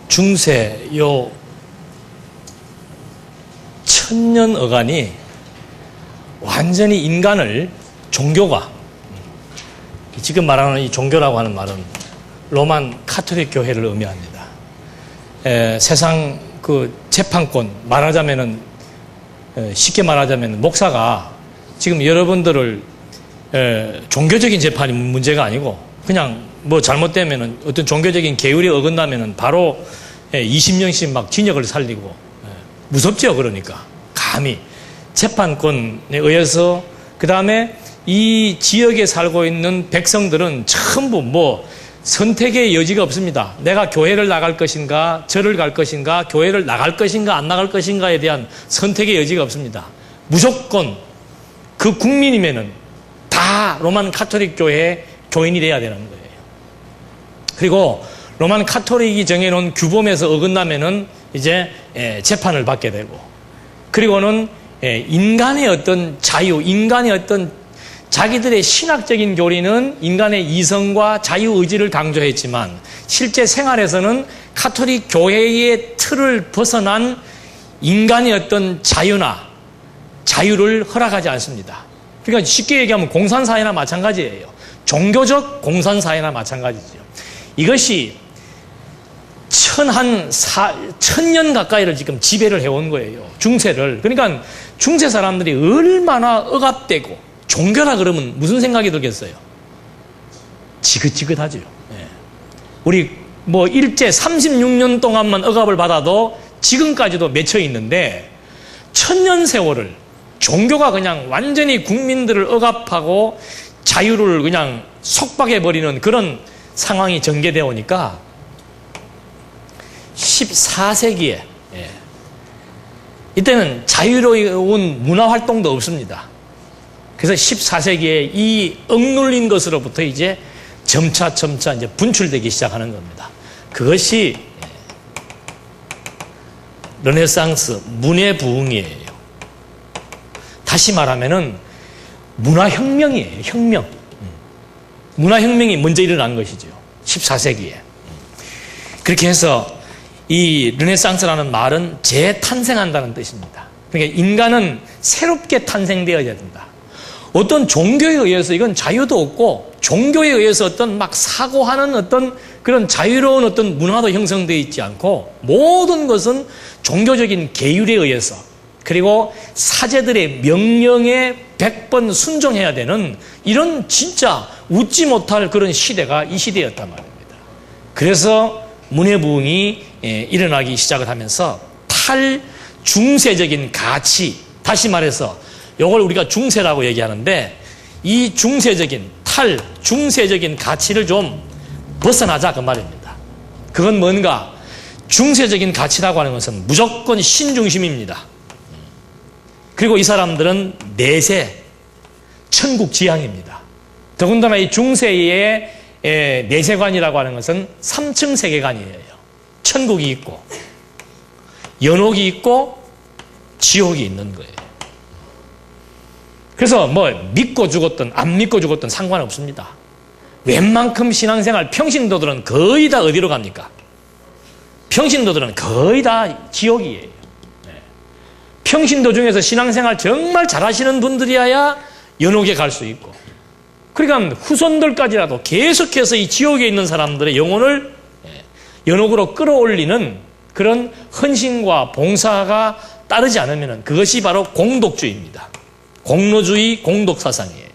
중세 요 천년 어간이 완전히 인간을 종교가, 지금 말하는 이 종교라고 하는 말은 로만 카톨릭 교회를 의미합니다. 세상 그 재판권, 말하자면은 쉽게 말하자면 목사가 지금 여러분들을 종교적인 재판이 문제가 아니고 그냥 뭐 잘못되면은 어떤 종교적인 계율이 어긋나면은 바로 20년씩 막 징역을 살리고, 무섭죠. 그러니까 감히 재판권에 의해서, 그 다음에 이 지역에 살고 있는 백성들은 전부 뭐 선택의 여지가 없습니다. 내가 교회를 나갈 것인가, 절을 갈 것인가, 교회를 나갈 것인가 안 나갈 것인가에 대한 선택의 여지가 없습니다. 무조건 그 국민이면은 다 로만 카톨릭 교회의 교인이 돼야 되는 거예요. 그리고 로만 카톨릭이 정해놓은 규범에서 어긋나면은 이제 재판을 받게 되고, 그리고는 인간의 어떤 자유, 인간의 어떤 자기들의 신학적인 교리는 인간의 이성과 자유의지를 강조했지만 실제 생활에서는 카톨릭 교회의 틀을 벗어난 인간의 어떤 자유나 자유를 허락하지 않습니다. 그러니까 쉽게 얘기하면 공산사회나 마찬가지예요. 종교적 공산사회나 마찬가지죠. 이것이 천년 가까이를 지금 지배를 해온 거예요. 중세를. 그러니까 중세 사람들이 얼마나 억압되고, 종교라 그러면 무슨 생각이 들겠어요? 지긋지긋하죠. 우리 뭐 일제 36년 동안만 억압을 받아도 지금까지도 맺혀 있는데, 천년 세월을 종교가 그냥 완전히 국민들을 억압하고 자유를 그냥 속박해버리는 그런 상황이 전개되어 오니까 14세기에 이때는 자유로운 문화활동도 없습니다. 그래서 14세기에 이 억눌린 것으로부터 이제 점차 이제 분출되기 시작하는 겁니다. 그것이 르네상스, 문의 부흥이에요. 다시 말하면은 문화혁명이에요. 혁명. 문화혁명이 먼저 일어난 것이죠. 14세기에. 그렇게 해서 이 르네상스라는 말은 재탄생한다는 뜻입니다. 그러니까 인간은 새롭게 탄생되어야 된다. 어떤 종교에 의해서, 이건 자유도 없고 종교에 의해서 어떤 막 사고하는 어떤 그런 자유로운 어떤 문화도 형성되어 있지 않고, 모든 것은 종교적인 계율에 의해서, 그리고 사제들의 명령에 100번 순종해야 되는 이런 진짜 웃지 못할 그런 시대가 이 시대였단 말입니다. 그래서 문해부흥이 일어나기 시작을 하면서 탈중세적인 가치, 다시 말해서 이걸 우리가 중세라고 얘기하는데, 이 중세적인 탈중세적인 가치를 좀 벗어나자 그 말입니다. 그건 뭔가, 중세적인 가치라고 하는 것은 무조건 신중심입니다. 그리고 이 사람들은 내세 천국 지향입니다. 더군다나 이 중세의 내세관이라고 하는 것은 3층 세계관이에요. 천국이 있고 연옥이 있고 지옥이 있는 거예요. 그래서 뭐 믿고 죽었든 안 믿고 죽었든 상관없습니다. 웬만큼 신앙생활, 평신도들은 거의 다 어디로 갑니까? 평신도들은 거의 다 지옥이에요. 평신도 중에서 신앙생활 정말 잘하시는 분들이어야 연옥에 갈 수 있고, 그러니까 후손들까지라도 계속해서 이 지옥에 있는 사람들의 영혼을 연옥으로 끌어올리는 그런 헌신과 봉사가 따르지 않으면 그것이 바로 공독주의입니다. 공로주의, 공독사상이에요.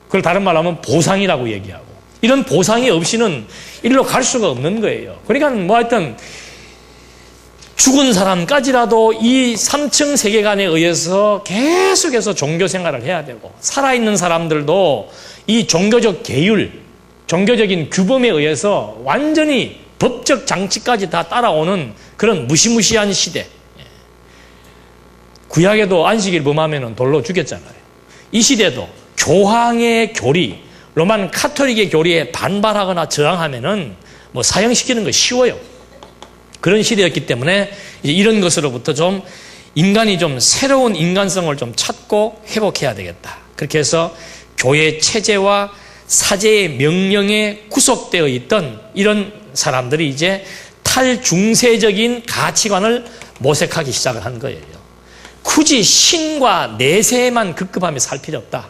그걸 다른 말로 하면 보상이라고 얘기하고, 이런 보상이 없이는 일로 갈 수가 없는 거예요. 그러니까 뭐 하여튼 죽은 사람까지라도 이 3층 세계관에 의해서 계속해서 종교 생활을 해야 되고, 살아있는 사람들도 이 종교적 계율, 종교적인 규범에 의해서 완전히 법적 장치까지 다 따라오는 그런 무시무시한 시대. 구약에도 안식일 범하면 돌로 죽였잖아요. 이 시대도 교황의 교리, 로만 카톨릭의 교리에 반발하거나 저항하면은 뭐 사형시키는 거 쉬워요. 그런 시대였기 때문에 이제 이런 것으로부터 좀 인간이 좀 새로운 인간성을 좀 찾고 회복해야 되겠다. 그렇게 해서 교회 체제와 사제의 명령에 구속되어 있던 이런 사람들이 이제 탈중세적인 가치관을 모색하기 시작을 한 거예요. 굳이 신과 내세에만 급급하며 살 필요 없다.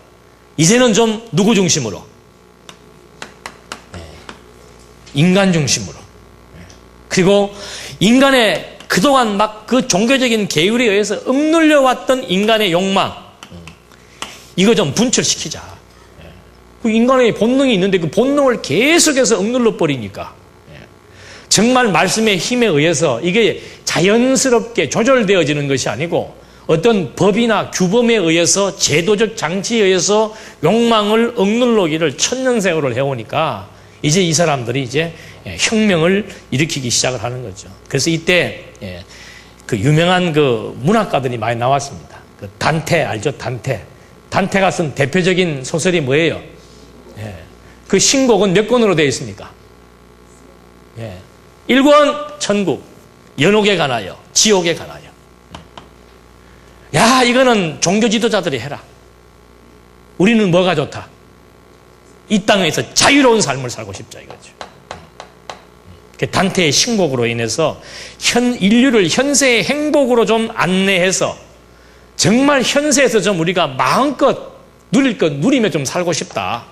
이제는 좀 누구 중심으로? 인간 중심으로. 그리고 인간의 그동안 막 그 종교적인 계율에 의해서 억눌려 왔던 인간의 욕망, 이거 좀 분출시키자. 그 인간의 본능이 있는데 그 본능을 계속해서 억눌러 버리니까 정말 말씀의 힘에 의해서 이게 자연스럽게 조절되어지는 것이 아니고 어떤 법이나 규범에 의해서 제도적 장치에 의해서 욕망을 억눌러기를 천년세월을 해오니까 이제 이 사람들이 이제 혁명을 일으키기 시작을 하는 거죠. 그래서 이때 그 유명한 그 문학가들이 많이 나왔습니다. 그 단테 알죠? 단테가 쓴 대표적인 소설이 뭐예요? 그 신곡은 몇 권으로 되어 있습니까? 1권 천국, 연옥에 관하여, 지옥에 관하여. 야, 이거는 종교 지도자들이 해라. 우리는 뭐가 좋다? 이 땅에서 자유로운 삶을 살고 싶자 이거죠. 단테의 신곡으로 인해서 인류를 현세의 행복으로 좀 안내해서 정말 현세에서 좀 우리가 마음껏 누릴 것 누리며 좀 살고 싶다.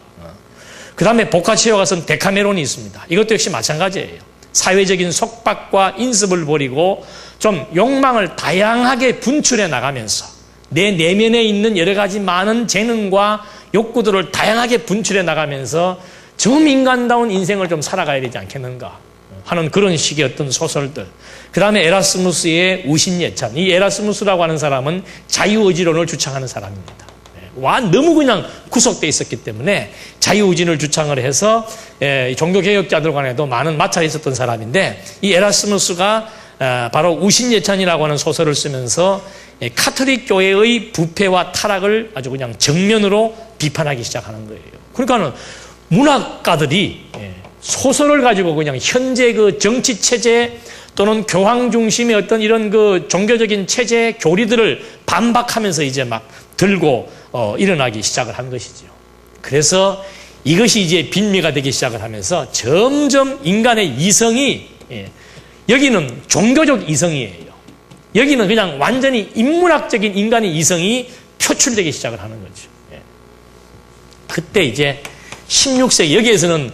그 다음에 보카치오가 쓴 데카메론이 있습니다. 이것도 역시 마찬가지예요. 사회적인 속박과 인습을 버리고 좀 욕망을 다양하게 분출해 나가면서 내 내면에 있는 여러 가지 많은 재능과 욕구들을 다양하게 분출해 나가면서 좀 인간다운 인생을 좀 살아가야 되지 않겠는가 하는 그런 식의 어떤 소설들. 그 다음에 에라스무스의 우신예찬. 이 에라스무스라고 하는 사람은 자유의지론을 주창하는 사람입니다. 너무 그냥 구속되어 있었기 때문에 자유의지를 주창을 해서 종교개혁자들 간에도 많은 마찰이 있었던 사람인데, 이 에라스무스가 바로 우신예찬이라고 하는 소설을 쓰면서 카톨릭 교회의 부패와 타락을 아주 그냥 정면으로 비판하기 시작하는 거예요. 그러니까는 문학가들이 소설을 가지고 그냥 현재 그 정치 체제 또는 교황 중심의 어떤 이런 그 종교적인 체제 교리들을 반박하면서 이제 막 들고 일어나기 시작을 한 것이죠. 그래서 이것이 이제 빈미가 되기 시작을 하면서 점점 인간의 이성이, 여기는 종교적 이성이에요. 여기는 그냥 완전히 인문학적인 인간의 이성이 표출되기 시작을 하는 거죠. 그때 이제 16세기, 여기에서는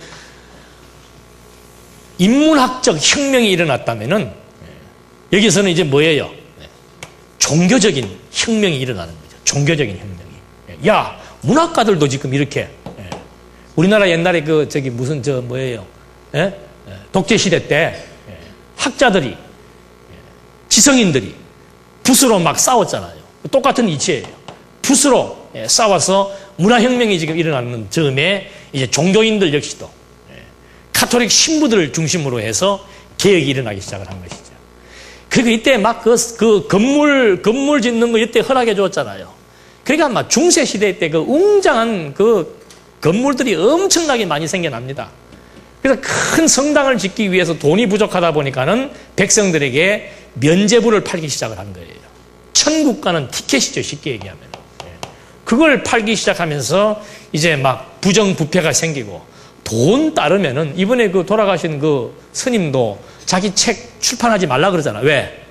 인문학적 혁명이 일어났다면은 여기서는 이제 뭐예요? 종교적인 혁명이 일어나는 거죠. 종교적인 혁명이. 야, 문학가들도 지금 이렇게, 우리나라 옛날에 독재시대 때 학자들이, 지성인들이 붓으로 막 싸웠잖아요. 똑같은 이치예요. 붓으로 싸워서 문화혁명이 지금 일어나는 즈음에 이제 종교인들 역시도 카톨릭 신부들을 중심으로 해서 개혁이 일어나기 시작을 한 것이죠. 그리고 이때 막 그 건물 짓는 거 이때 허락해 줬잖아요. 그러니까 막 중세 시대 때 그 웅장한 그 건물들이 엄청나게 많이 생겨납니다. 그래서 큰 성당을 짓기 위해서 돈이 부족하다 보니까는 백성들에게 면제부를 팔기 시작을 한 거예요. 천국가는 티켓이죠, 쉽게 얘기하면. 그걸 팔기 시작하면서 이제 막 부정부패가 생기고, 돈 따르면은, 이번에 그 돌아가신 그 스님도 자기 책 출판하지 말라 그러잖아. 왜?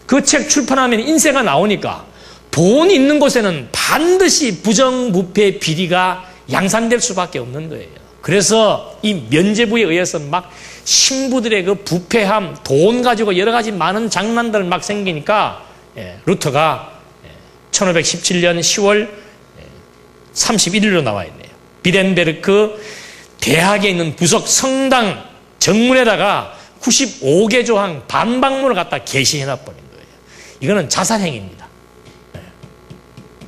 그 책 출판하면 인세가 나오니까 돈 있는 곳에는 반드시 부정부패 비리가 양산될 수밖에 없는 거예요. 그래서 이 면제부에 의해서 막 신부들의 그 부패함, 돈 가지고 여러 가지 많은 장난들 막 생기니까 루터가 1517년 10월 31일로 나와 있네요. 비덴베르크 대학에 있는 부속 성당 정문에다가 95개 조항 반박문을 갖다 게시해놔버린 거예요. 이거는 자살행위입니다.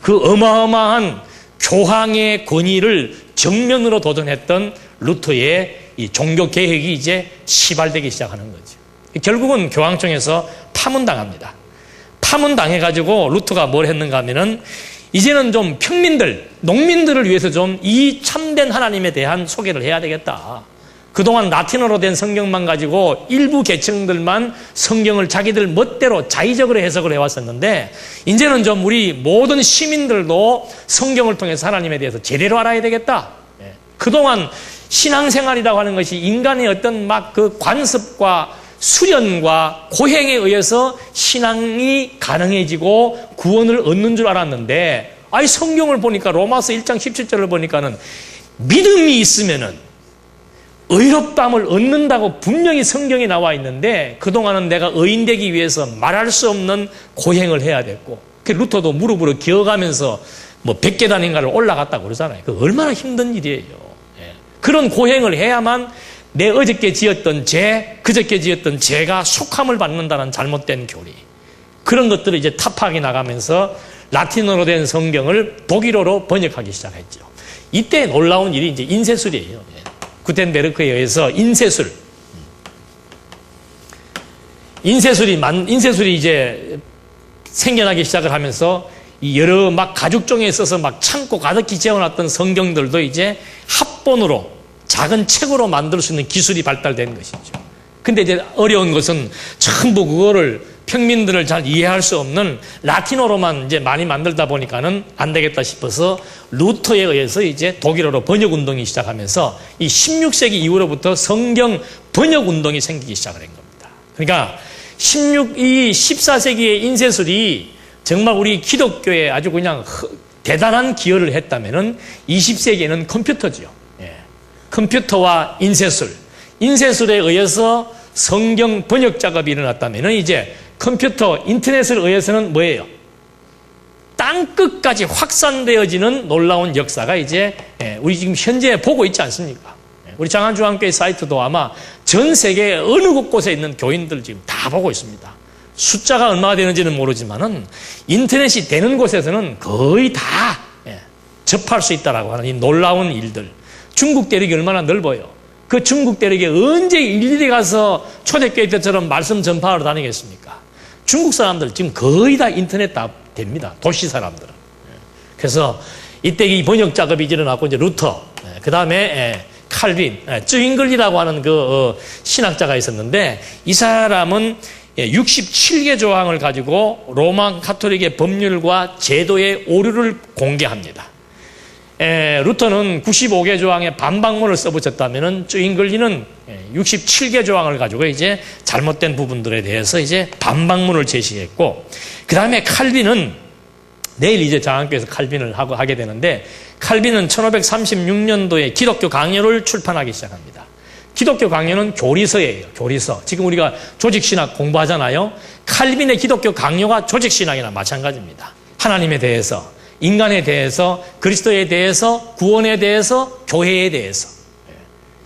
그 어마어마한 교황의 권위를 정면으로 도전했던 루터의 이 종교개혁이 이제 시발되기 시작하는 거죠. 결국은 교황청에서 파문당합니다. 파문당해가지고 루터가 뭘 했는가 하면은, 이제는 좀 평민들, 농민들을 위해서 좀 이 참된 하나님에 대한 소개를 해야 되겠다. 그동안 라틴어로 된 성경만 가지고 일부 계층들만 성경을 자기들 멋대로 자의적으로 해석을 해왔었는데, 이제는 좀 우리 모든 시민들도 성경을 통해서 하나님에 대해서 제대로 알아야 되겠다. 그동안 신앙생활이라고 하는 것이 인간의 어떤 막 그 관습과 수련과 고행에 의해서 신앙이 가능해지고 구원을 얻는 줄 알았는데, 아니 성경을 보니까 로마서 1장 17절을 보니까는 믿음이 있으면은 의롭다함을 얻는다고 분명히 성경에 나와 있는데, 그동안은 내가 의인 되기 위해서 말할 수 없는 고행을 해야 됐고, 루터도 무릎으로 기어가면서 뭐 100계단인가를 올라갔다고 그러잖아요. 그 얼마나 힘든 일이에요. 예. 그런 고행을 해야만 내 어저께 지었던 죄, 그저께 지었던 죄가 속함을 받는다는 잘못된 교리, 그런 것들을 이제 타파하게 나가면서 라틴어로 된 성경을 독일어로 번역하기 시작했죠. 이때 놀라운 일이 이제 인쇄술이에요. 예. 구텐베르크에 의해서 인쇄술이 이제 생겨나기 시작을 하면서 이 여러 막 가죽종이에 있어서 막 창고 가득히 재워놨던 성경들도 이제 합본으로 작은 책으로 만들 수 있는 기술이 발달된 것이죠. 근데 이제 어려운 것은 전부 그거를 평민들을 잘 이해할 수 없는 라틴어로만 이제 많이 만들다 보니까는 안 되겠다 싶어서 루터에 의해서 이제 독일어로 번역 운동이 시작하면서 이 16세기 이후로부터 성경 번역 운동이 생기기 시작을 한 겁니다. 그러니까 이 14세기의 인쇄술이 정말 우리 기독교에 아주 그냥 대단한 기여를 했다면은 20세기에는 컴퓨터죠. 예. 컴퓨터와 인쇄술에 의해서 성경 번역 작업이 일어났다면은 이제 컴퓨터, 인터넷에 의해서는 뭐예요? 땅끝까지 확산되어지는 놀라운 역사가 이제 우리 지금 현재 보고 있지 않습니까? 우리 장안중앙교회 사이트도 아마 전 세계 어느 곳곳에 있는 교인들 지금 다 보고 있습니다. 숫자가 얼마나 되는지는 모르지만은 인터넷이 되는 곳에서는 거의 다 접할 수 있다라고 하는 이 놀라운 일들. 중국 대륙이 얼마나 넓어요. 그 중국 대륙에 언제 일일이 가서 초대교회 때처럼 말씀 전파하러 다니겠습니까? 중국 사람들 지금 거의 다 인터넷 다 됩니다. 도시 사람들은. 그래서 이때 이 번역 작업이 일어났고 이제 루터, 그 다음에 칼빈, 쯔잉글리라고 하는 그 신학자가 있었는데, 이 사람은 67개 조항을 가지고 로마 가톨릭의 법률과 제도의 오류를 공개합니다. 루터는 95개 조항에 반박문을 써붙였다면은 쯔잉글리는 67개 조항을 가지고 이제 잘못된 부분들에 대해서 이제 반박문을 제시했고, 그 다음에 칼빈은 내일 이제 장안교에서 칼빈을 하게 되는데, 칼빈은 1536년도에 기독교 강요를 출판하기 시작합니다. 기독교 강요는 교리서예요. 교리서. 지금 우리가 조직신학 공부하잖아요. 칼빈의 기독교 강요가 조직신학이나 마찬가지입니다. 하나님에 대해서, 인간에 대해서, 그리스도에 대해서, 구원에 대해서, 교회에 대해서.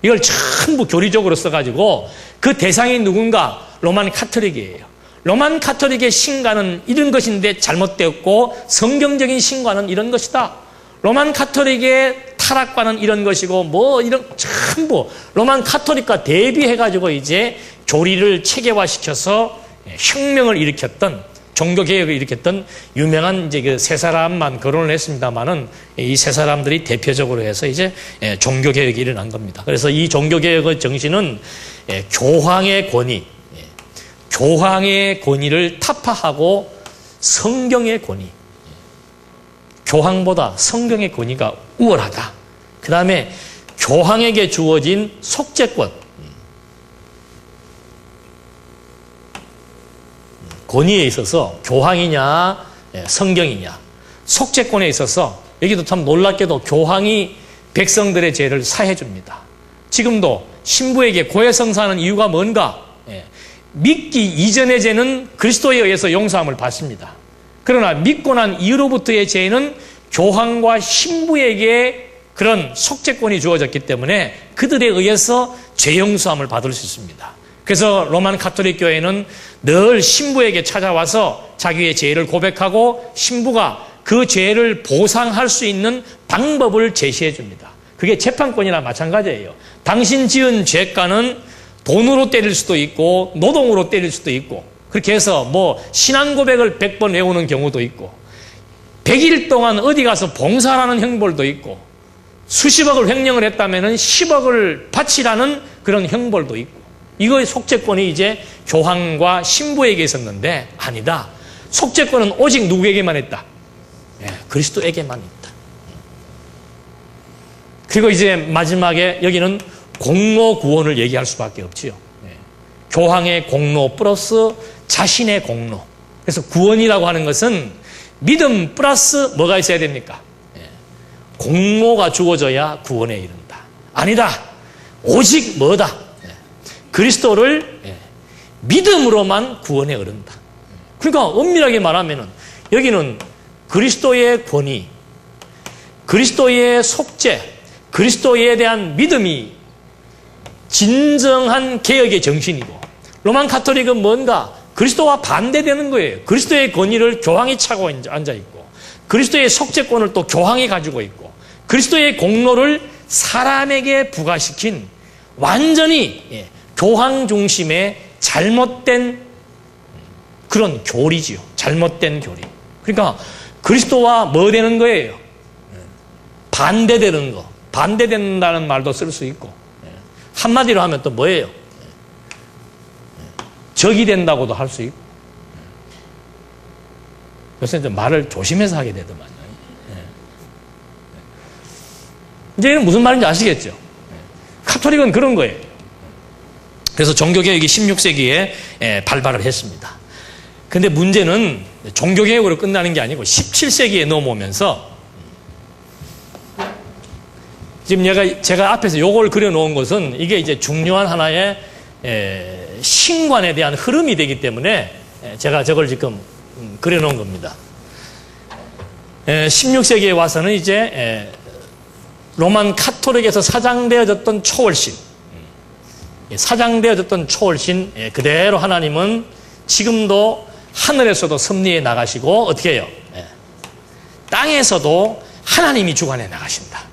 이걸 전부 교리적으로 써가지고 그 대상이 누군가? 로만 카톨릭이에요. 로만 카톨릭의 신과는 이런 것인데 잘못되었고, 성경적인 신과는 이런 것이다. 로만 카톨릭의 타락과는 이런 것이고, 뭐 이런 전부 로만 카톨릭과 대비해가지고 이제 교리를 체계화시켜서 혁명을 일으켰던, 종교개혁을 일으켰던 유명한 이제 그 세 사람만 거론을 했습니다만은, 이 세 사람들이 대표적으로 해서 이제 종교개혁이 일어난 겁니다. 그래서 이 종교개혁의 정신은 교황의 권위를 타파하고 성경의 권위, 교황보다 성경의 권위가 우월하다. 그 다음에 교황에게 주어진 속죄권, 권위에 있어서 교황이냐 성경이냐, 속죄권에 있어서 여기도 참 놀랍게도 교황이 백성들의 죄를 사해 줍니다. 지금도 신부에게 고해성사하는 이유가 뭔가? 믿기 이전의 죄는 그리스도에 의해서 용서함을 받습니다. 그러나 믿고 난 이후로부터의 죄는 교황과 신부에게 그런 속죄권이 주어졌기 때문에 그들에 의해서 죄 용서함을 받을 수 있습니다. 그래서 로만 가톨릭 교회는 늘 신부에게 찾아와서 자기의 죄를 고백하고 신부가 그 죄를 보상할 수 있는 방법을 제시해 줍니다. 그게 재판권이나 마찬가지예요. 당신 지은 죄가는 돈으로 때릴 수도 있고 노동으로 때릴 수도 있고, 그렇게 해서 뭐 신앙 고백을 100번 외우는 경우도 있고, 100일 동안 어디 가서 봉사하는 형벌도 있고, 수십억을 횡령을 했다면 10억을 바치라는 그런 형벌도 있고, 이거의 속죄권이 이제 교황과 신부에게 있었는데, 아니다. 속죄권은 오직 누구에게만 있다? 그리스도에게만 있다. 그리고 이제 마지막에 여기는 공로 구원을 얘기할 수밖에 없지요. 교황의 공로 플러스 자신의 공로. 그래서 구원이라고 하는 것은 믿음 플러스 뭐가 있어야 됩니까? 공로가 주어져야 구원에 이른다. 아니다. 오직 뭐다? 그리스도를 믿음으로만 구원에 이른다. 그러니까 엄밀하게 말하면은 여기는 그리스도의 권위, 그리스도의 속죄, 그리스도에 대한 믿음이 진정한 개혁의 정신이고, 로만 카톨릭은 뭔가 그리스도와 반대되는 거예요. 그리스도의 권위를 교황이 차고 앉아있고, 그리스도의 속죄권을 또 교황이 가지고 있고, 그리스도의 공로를 사람에게 부과시킨 완전히 교황 중심의 잘못된 그런 교리지요. 잘못된 교리. 그러니까 그리스도와 뭐 되는 거예요? 반대되는 거. 반대된다는 말도 쓸 수 있고, 한마디로 하면 또 뭐예요? 적이 된다고도 할 수 있고. 요새 좀 말을 조심해서 하게 되더만요. 이제는 무슨 말인지 아시겠죠? 카톨릭은 그런 거예요. 그래서 종교개혁이 16세기에 발발을 했습니다. 근데 문제는 종교개혁으로 끝나는 게 아니고 17세기에 넘어오면서, 지금 제가 앞에서 요걸 그려놓은 것은 이게 이제 중요한 하나의 신관에 대한 흐름이 되기 때문에 제가 저걸 지금 그려놓은 겁니다. 16세기에 와서는 이제 로만 카톨릭에서 사장되어졌던 초월신, 사장되어졌던 초월신 그대로 하나님은 지금도 하늘에서도 섭리해 나가시고, 어떻게 해요? 땅에서도 하나님이 주관해 나가신다.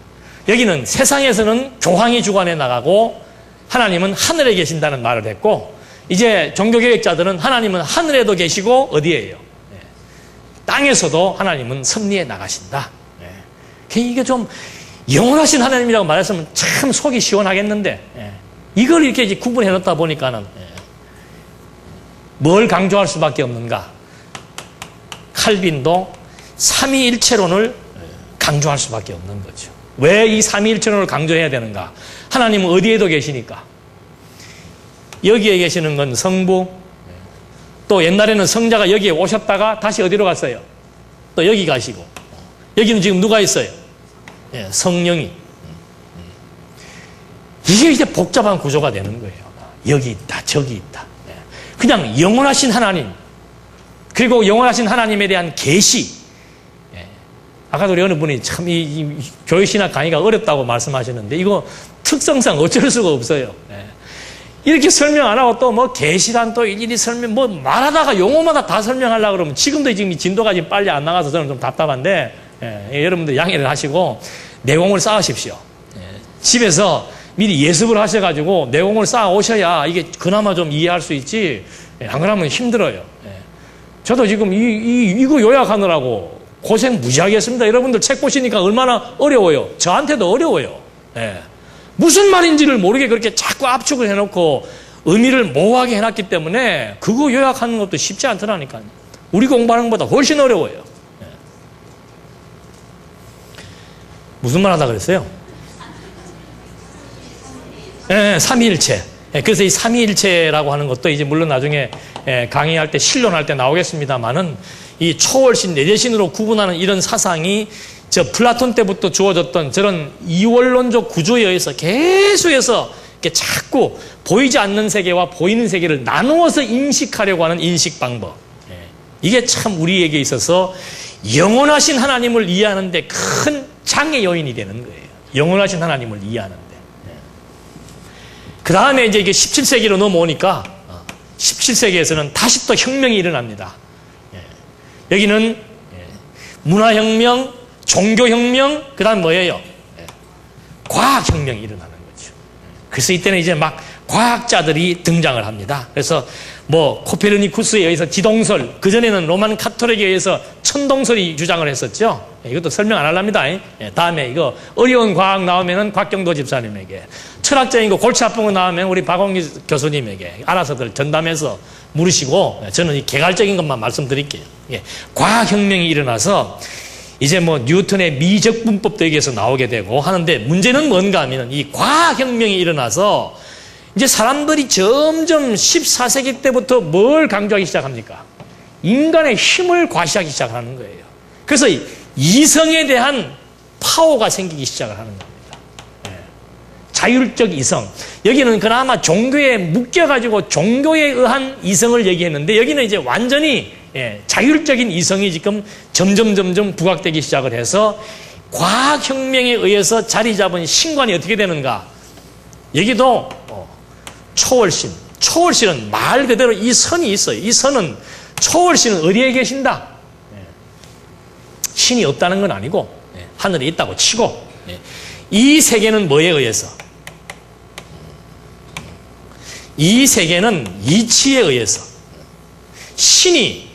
여기는 세상에서는 교황이 주관해 나가고 하나님은 하늘에 계신다는 말을 했고, 이제 종교개혁자들은 하나님은 하늘에도 계시고 어디에요? 땅에서도 하나님은 섭리해 나가신다. 이게 좀 영원하신 하나님이라고 말했으면 참 속이 시원하겠는데, 이걸 이렇게 이제 구분해 놓다 보니까는 뭘 강조할 수밖에 없는가? 칼빈도 삼위일체론을 강조할 수밖에 없는 거죠. 왜 이 삼위일체론을 강조해야 되는가? 하나님은 어디에도 계시니까. 여기에 계시는 건 성부, 또 옛날에는 성자가 여기에 오셨다가 다시 어디로 갔어요? 또 여기 가시고, 여기는 지금 누가 있어요? 성령이. 이게 이제 복잡한 구조가 되는 거예요. 여기 있다, 저기 있다. 그냥 영원하신 하나님, 그리고 영원하신 하나님에 대한 계시. 아까도 우리 어느 분이 참 이 교회신학 강의가 어렵다고 말씀하셨는데, 이거 특성상 어쩔 수가 없어요. 이렇게 설명 안 하고 또 뭐 계시란 또 일일이 설명, 뭐 말하다가 용어마다 다 설명하려고 그러면 지금도 지금 진도가 지금 빨리 안 나가서 저는 좀 답답한데, 여러분들 양해를 하시고 내공을 쌓으십시오. 집에서 미리 예습을 하셔가지고 내공을 쌓아 오셔야 이게 그나마 좀 이해할 수 있지, 안 그러면 힘들어요. 저도 지금 이거 요약하느라고 고생 무지하게 했습니다. 여러분들 책 보시니까 얼마나 어려워요. 저한테도 어려워요. 무슨 말인지를 모르게 그렇게 자꾸 압축을 해놓고 의미를 모호하게 해놨기 때문에 그거 요약하는 것도 쉽지 않더라니까요. 우리 공부하는 것보다 훨씬 어려워요. 무슨 말 하다 그랬어요? 삼위일체. 그래서 이 삼위일체라고 하는 것도 이제 물론 나중에 강의할 때, 신론할 때 나오겠습니다만은, 이 초월신, 내재신으로 구분하는 이런 사상이 저 플라톤 때부터 주어졌던 저런 이원론적 구조에 의해서 계속해서 이렇게 자꾸 보이지 않는 세계와 보이는 세계를 나누어서 인식하려고 하는 인식 방법. 이게 참 우리에게 있어서 영원하신 하나님을 이해하는 데 큰 장애 요인이 되는 거예요. 영원하신 하나님을 이해하는데. 그 다음에 이제 이게 17세기로 넘어오니까 17세기에서는 다시 또 혁명이 일어납니다. 여기는 문화혁명, 종교혁명, 그 다음 뭐예요? 과학혁명이 일어나는 거죠. 그래서 이때는 이제 막 과학자들이 등장을 합니다. 그래서 뭐 코페르니쿠스에 의해서 지동설, 그전에는 로만 카톨릭에 의해서 천동설이 주장을 했었죠. 이것도 설명 안 하랍니다. 다음에 이거 어려운 과학 나오면은 곽경도 집사님에게, 철학적인 거 골치 아픈 거 나오면 우리 박원기 교수님에게 알아서들 전담해서 물으시고, 저는 이 개괄적인 것만 말씀드릴게요. 과학혁명이 일어나서 이제 뭐 뉴턴의 미적분법도 여기에서 나오게 되고 하는데 문제는 뭔가 하면 이 과학혁명이 일어나서 이제 사람들이 점점 14세기 때부터 뭘 강조하기 시작합니까? 인간의 힘을 과시하기 시작하는 거예요. 그래서 이성에 대한 파워가 생기기 시작을 하는 겁니다. 자율적 이성. 여기는 그나마 종교에 묶여가지고 종교에 의한 이성을 얘기했는데 여기는 이제 완전히 자율적인 이성이 지금 점점 부각되기 시작을 해서 과학혁명에 의해서 자리 잡은 신관이 어떻게 되는가? 여기도 초월신. 초월신은 말 그대로 이 선이 있어요. 이 선은 초월신은 어디에 계신다? 신이 없다는 건 아니고 하늘에 있다고 치고 이 세계는 뭐에 의해서? 이 세계는 이치에 의해서 신이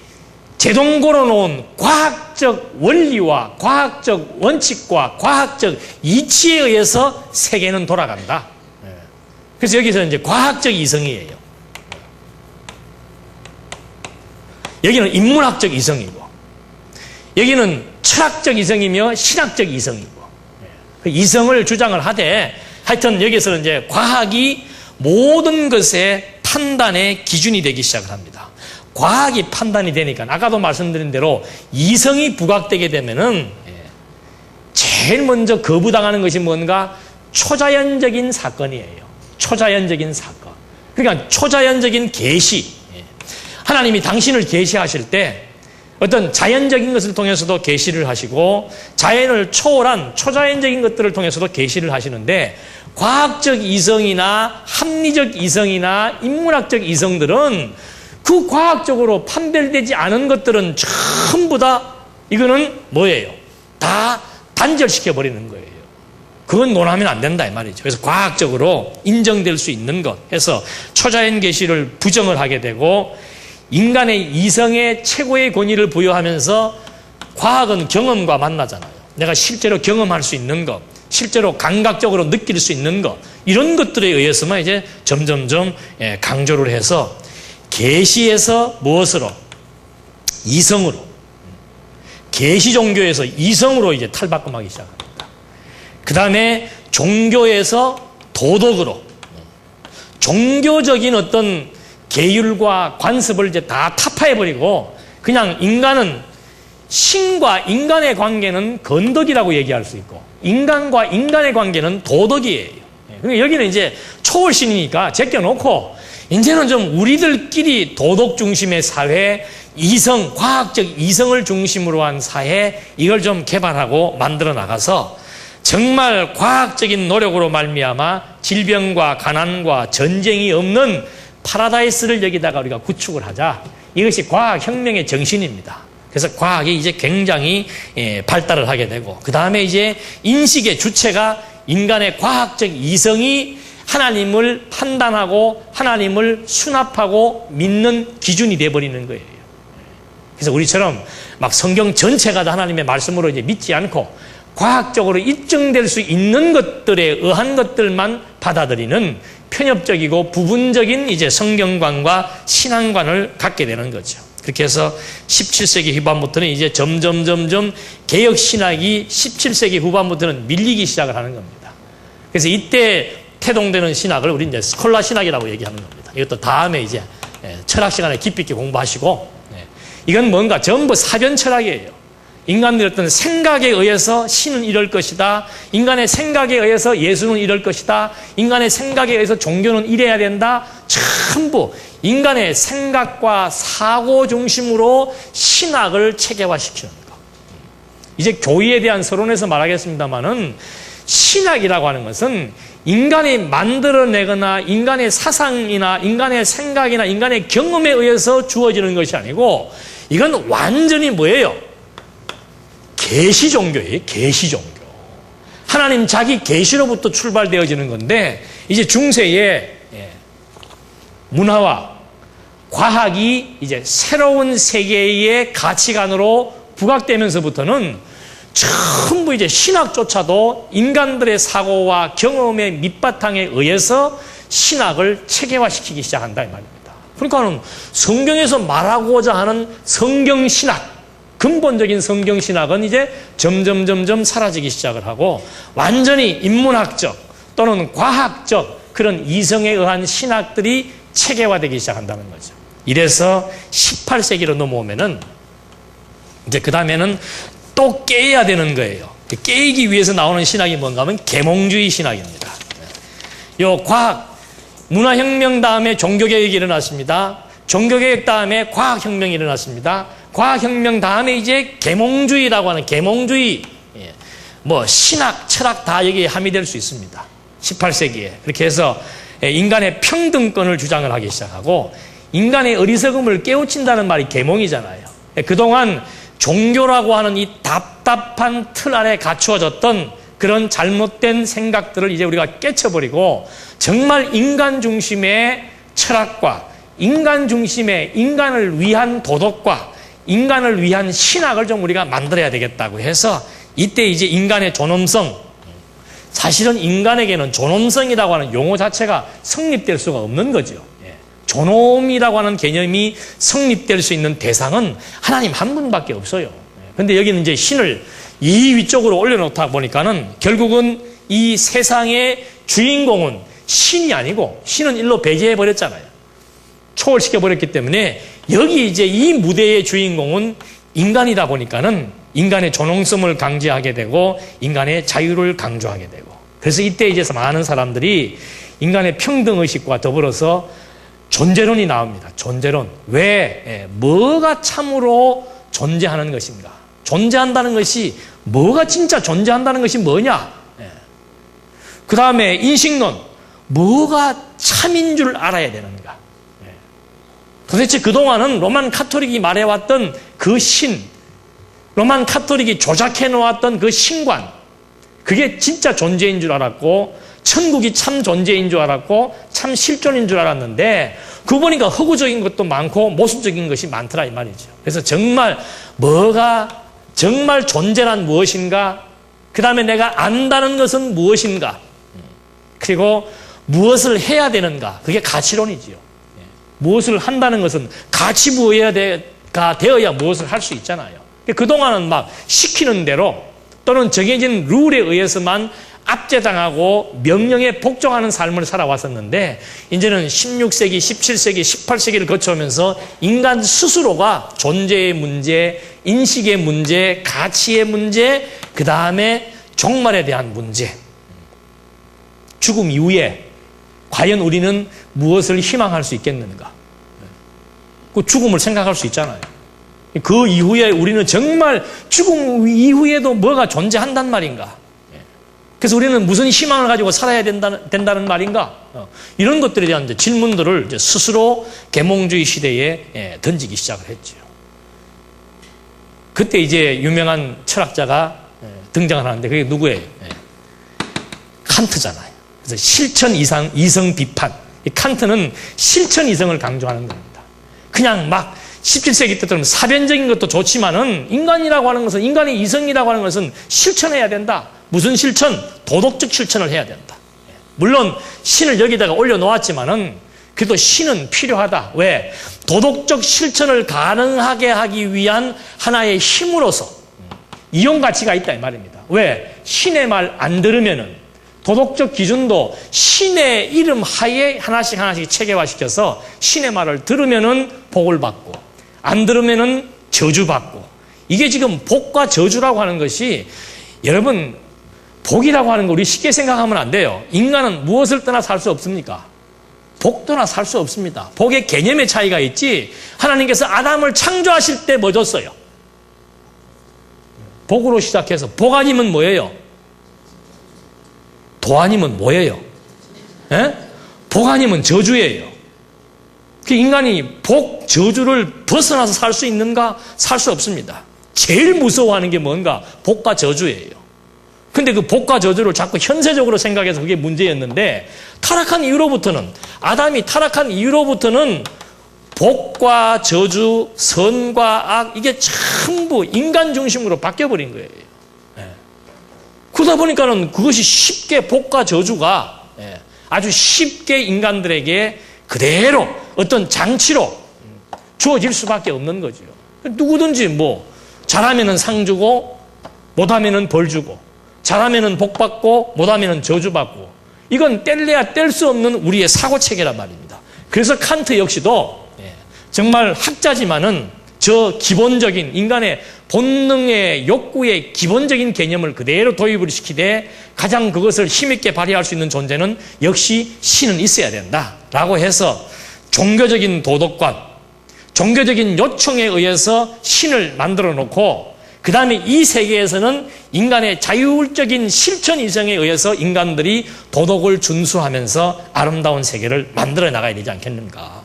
제동걸어 놓은 과학적 원리와 과학적 원칙과 과학적 이치에 의해서 세계는 돌아간다. 그래서 여기서 이제 과학적 이성이에요. 여기는 인문학적 이성이고 여기는 철학적 이성이며 신학적 이성이고 그 이성을 주장을 하되 하여튼 여기서는 이제 과학이 모든 것의 판단의 기준이 되기 시작을 합니다. 과학이 판단이 되니까 아까도 말씀드린 대로 이성이 부각되게 되면은 제일 먼저 거부당하는 것이 뭔가 초자연적인 사건이에요. 초자연적인 사건. 그러니까 초자연적인 계시. 하나님이 당신을 계시하실 때 어떤 자연적인 것을 통해서도 계시를 하시고 자연을 초월한 초자연적인 것들을 통해서도 계시를 하시는데 과학적 이성이나 합리적 이성이나 인문학적 이성들은 그 과학적으로 판별되지 않은 것들은 전부 다 이거는 뭐예요? 다 단절시켜 버리는 거예요. 그건 논하면 안 된다 이 말이죠. 그래서 과학적으로 인정될 수 있는 것 해서 초자연 계시를 부정을 하게 되고 인간의 이성에 최고의 권위를 부여하면서 과학은 경험과 만나잖아요. 내가 실제로 경험할 수 있는 것, 실제로 감각적으로 느낄 수 있는 것 이런 것들에 의해서만 이제 점점점 강조를 해서 계시에서 무엇으로? 이성으로. 계시 종교에서 이성으로 이제 탈바꿈하기 시작합니다. 그 다음에 종교에서 도덕으로. 종교적인 어떤 계율과 관습을 이제 다 타파해버리고 그냥 인간은 신과 인간의 관계는 건덕이라고 얘기할 수 있고 인간과 인간의 관계는 도덕이에요. 그러니까 여기는 이제 초월신이니까 제껴놓고 이제는 좀 우리들끼리 도덕 중심의 사회, 이성, 과학적 이성을 중심으로 한 사회 이걸 좀 개발하고 만들어 나가서 정말 과학적인 노력으로 말미암아 질병과 가난과 전쟁이 없는 파라다이스를 여기다가 우리가 구축을 하자. 이것이 과학혁명의 정신입니다. 그래서 과학이 이제 굉장히 발달을 하게 되고 그 다음에 이제 인식의 주체가 인간의 과학적 이성이 하나님을 판단하고 하나님을 수납하고 믿는 기준이 되어버리는 거예요. 그래서 우리처럼 막 성경 전체가 다 하나님의 말씀으로 이제 믿지 않고 과학적으로 입증될 수 있는 것들에 의한 것들만 받아들이는 편협적이고 부분적인 이제 성경관과 신앙관을 갖게 되는 거죠. 그렇게 해서 17세기 후반부터는 이제 점점 개혁 신학이 17세기 후반부터는 밀리기 시작을 하는 겁니다. 그래서 이때 태동되는 신학을 우리 이제 스콜라 신학이라고 얘기하는 겁니다. 이것도 다음에 이제 철학 시간에 깊이 있게 공부하시고 이건 뭔가 전부 사변 철학이에요. 인간들의 어떤 생각에 의해서 신은 이럴 것이다. 인간의 생각에 의해서 예수는 이럴 것이다. 인간의 생각에 의해서 종교는 이래야 된다. 전부 인간의 생각과 사고 중심으로 신학을 체계화시키는 것. 이제 교의에 대한 서론에서 말하겠습니다마는 신학이라고 하는 것은 인간이 만들어내거나 인간의 사상이나 인간의 생각이나 인간의 경험에 의해서 주어지는 것이 아니고 이건 완전히 뭐예요? 계시 종교예요. 계시 종교. 하나님 자기 계시로부터 출발되어지는 건데 이제 중세에 문화와 과학이 이제 새로운 세계의 가치관으로 부각되면서부터는 전부 이제 신학조차도 인간들의 사고와 경험의 밑바탕에 의해서 신학을 체계화시키기 시작한다 이 말입니다. 그러니까는 성경에서 말하고자 하는 성경신학 근본적인 성경 신학은 이제 점점 사라지기 시작을 하고 완전히 인문학적 또는 과학적 그런 이성에 의한 신학들이 체계화되기 시작한다는 거죠. 이래서 18세기로 넘어오면은 이제 그 다음에는 또 깨야 되는 거예요. 깨기 위해서 나오는 신학이 뭔가 하면 계몽주의 신학입니다. 요 과학, 문화혁명 다음에 종교개혁이 일어났습니다. 종교개혁 다음에 과학혁명이 일어났습니다. 과학혁명 다음에 이제 계몽주의라고 하는 계몽주의, 뭐 신학, 철학 다 여기에 함의될 수 있습니다. 18세기에. 그렇게 해서 인간의 평등권을 주장을 하기 시작하고 인간의 어리석음을 깨우친다는 말이 계몽이잖아요. 그동안 종교라고 하는 이 답답한 틀 아래 갖추어졌던 그런 잘못된 생각들을 이제 우리가 깨쳐버리고 정말 인간 중심의 철학과 인간 중심의 인간을 위한 도덕과 인간을 위한 신학을 좀 우리가 만들어야 되겠다고 해서 이때 이제 인간의 존엄성, 사실은 인간에게는 존엄성이라고 하는 용어 자체가 성립될 수가 없는 거죠. 존엄이라고 하는 개념이 성립될 수 있는 대상은 하나님 한 분밖에 없어요. 그런데 여기는 이제 신을 이 위쪽으로 올려놓다 보니까는 결국은 이 세상의 주인공은 신이 아니고 신은 일로 배제해버렸잖아요. 초월시켜버렸기 때문에 여기 이제 이 무대의 주인공은 인간이다 보니까는 인간의 존엄성을 강조하게 되고 인간의 자유를 강조하게 되고 그래서 이때 이제 많은 사람들이 인간의 평등의식과 더불어서 존재론이 나옵니다. 존재론. 왜? 뭐가 참으로 존재하는 것인가? 존재한다는 것이 뭐가 진짜 존재한다는 것이 뭐냐? 그 다음에 인식론. 뭐가 참인 줄 알아야 되는가? 도대체 그동안은 로만 카톨릭이 말해왔던 그 신, 로만 카톨릭이 조작해 놓았던 그 신관, 그게 진짜 존재인 줄 알았고 천국이 참 존재인 줄 알았고 참 실존인 줄 알았는데 그거 보니까 허구적인 것도 많고 모순적인 것이 많더라 이 말이죠. 그래서 정말 뭐가 정말 존재란 무엇인가, 그 다음에 내가 안다는 것은 무엇인가, 그리고 무엇을 해야 되는가, 그게 가치론이지요. 무엇을 한다는 것은 가치 부여가 되어야 무엇을 할 수 있잖아요. 그동안은 막 시키는 대로 또는 정해진 룰에 의해서만 압제당하고 명령에 복종하는 삶을 살아왔었는데 이제는 16세기, 17세기, 18세기를 거쳐오면서 인간 스스로가 존재의 문제, 인식의 문제, 가치의 문제, 그 다음에 종말에 대한 문제, 죽음 이후에 과연 우리는 무엇을 희망할 수 있겠는가? 그 죽음을 생각할 수 있잖아요. 그 이후에 우리는 정말 죽음 이후에도 뭐가 존재한단 말인가? 그래서 우리는 무슨 희망을 가지고 살아야 된다는 말인가? 이런 것들에 대한 이제 질문들을 이제 스스로 계몽주의 시대에 던지기 시작을 했죠. 그때 이제 유명한 철학자가 등장을 하는데 그게 누구예요? 칸트잖아요. 그래서 실천 이성 비판. 이 칸트는 실천 이성을 강조하는 겁니다. 그냥 막 17세기 때처럼 사변적인 것도 좋지만은 인간이라고 하는 것은, 인간의 이성이라고 하는 것은 실천해야 된다. 무슨 실천? 도덕적 실천을 해야 된다. 물론 신을 여기다가 올려놓았지만은 그래도 신은 필요하다. 왜? 도덕적 실천을 가능하게 하기 위한 하나의 힘으로서 이용 가치가 있다 이 말입니다. 왜? 신의 말 안 들으면은 도덕적 기준도 신의 이름 하에 하나씩 체계화시켜서 신의 말을 들으면은 복을 받고 안 들으면은 저주받고, 이게 지금 복과 저주라고 하는 것이, 여러분 복이라고 하는 거 우리 쉽게 생각하면 안 돼요. 인간은 무엇을 떠나 살 수 없습니까? 복 떠나 살 수 없습니다. 복의 개념의 차이가 있지, 하나님께서 아담을 창조하실 때 뭐 줬어요? 복으로 시작해서 복 아니면 뭐예요? 도 아니면 뭐예요? 예? 복 아니면 저주예요. 그 인간이 복, 저주를 벗어나서 살 수 있는가? 살 수 없습니다. 제일 무서워하는 게 뭔가? 복과 저주예요. 근데 그 복과 저주를 자꾸 현세적으로 생각해서 그게 문제였는데, 타락한 이후로부터는, 아담이 타락한 이후로부터는 복과 저주, 선과 악, 이게 전부 인간 중심으로 바뀌어버린 거예요. 그러다 보니까는 그것이 쉽게 복과 저주가 아주 쉽게 인간들에게 그대로 어떤 장치로 주어질 수밖에 없는 거죠. 누구든지 뭐 잘하면은 상 주고 못하면은 벌 주고 잘하면은 복 받고 못하면은 저주 받고 이건 뗄래야 뗄 수 없는 우리의 사고체계란 말입니다. 그래서 칸트 역시도 정말 학자지만은 저 기본적인 인간의 본능의 욕구의 기본적인 개념을 그대로 도입을 시키되 가장 그것을 힘있게 발휘할 수 있는 존재는 역시 신은 있어야 된다라고 해서 종교적인 도덕관, 종교적인 요청에 의해서 신을 만들어 놓고 그 다음에 이 세계에서는 인간의 자율적인 실천 이성에 의해서 인간들이 도덕을 준수하면서 아름다운 세계를 만들어 나가야 되지 않겠는가.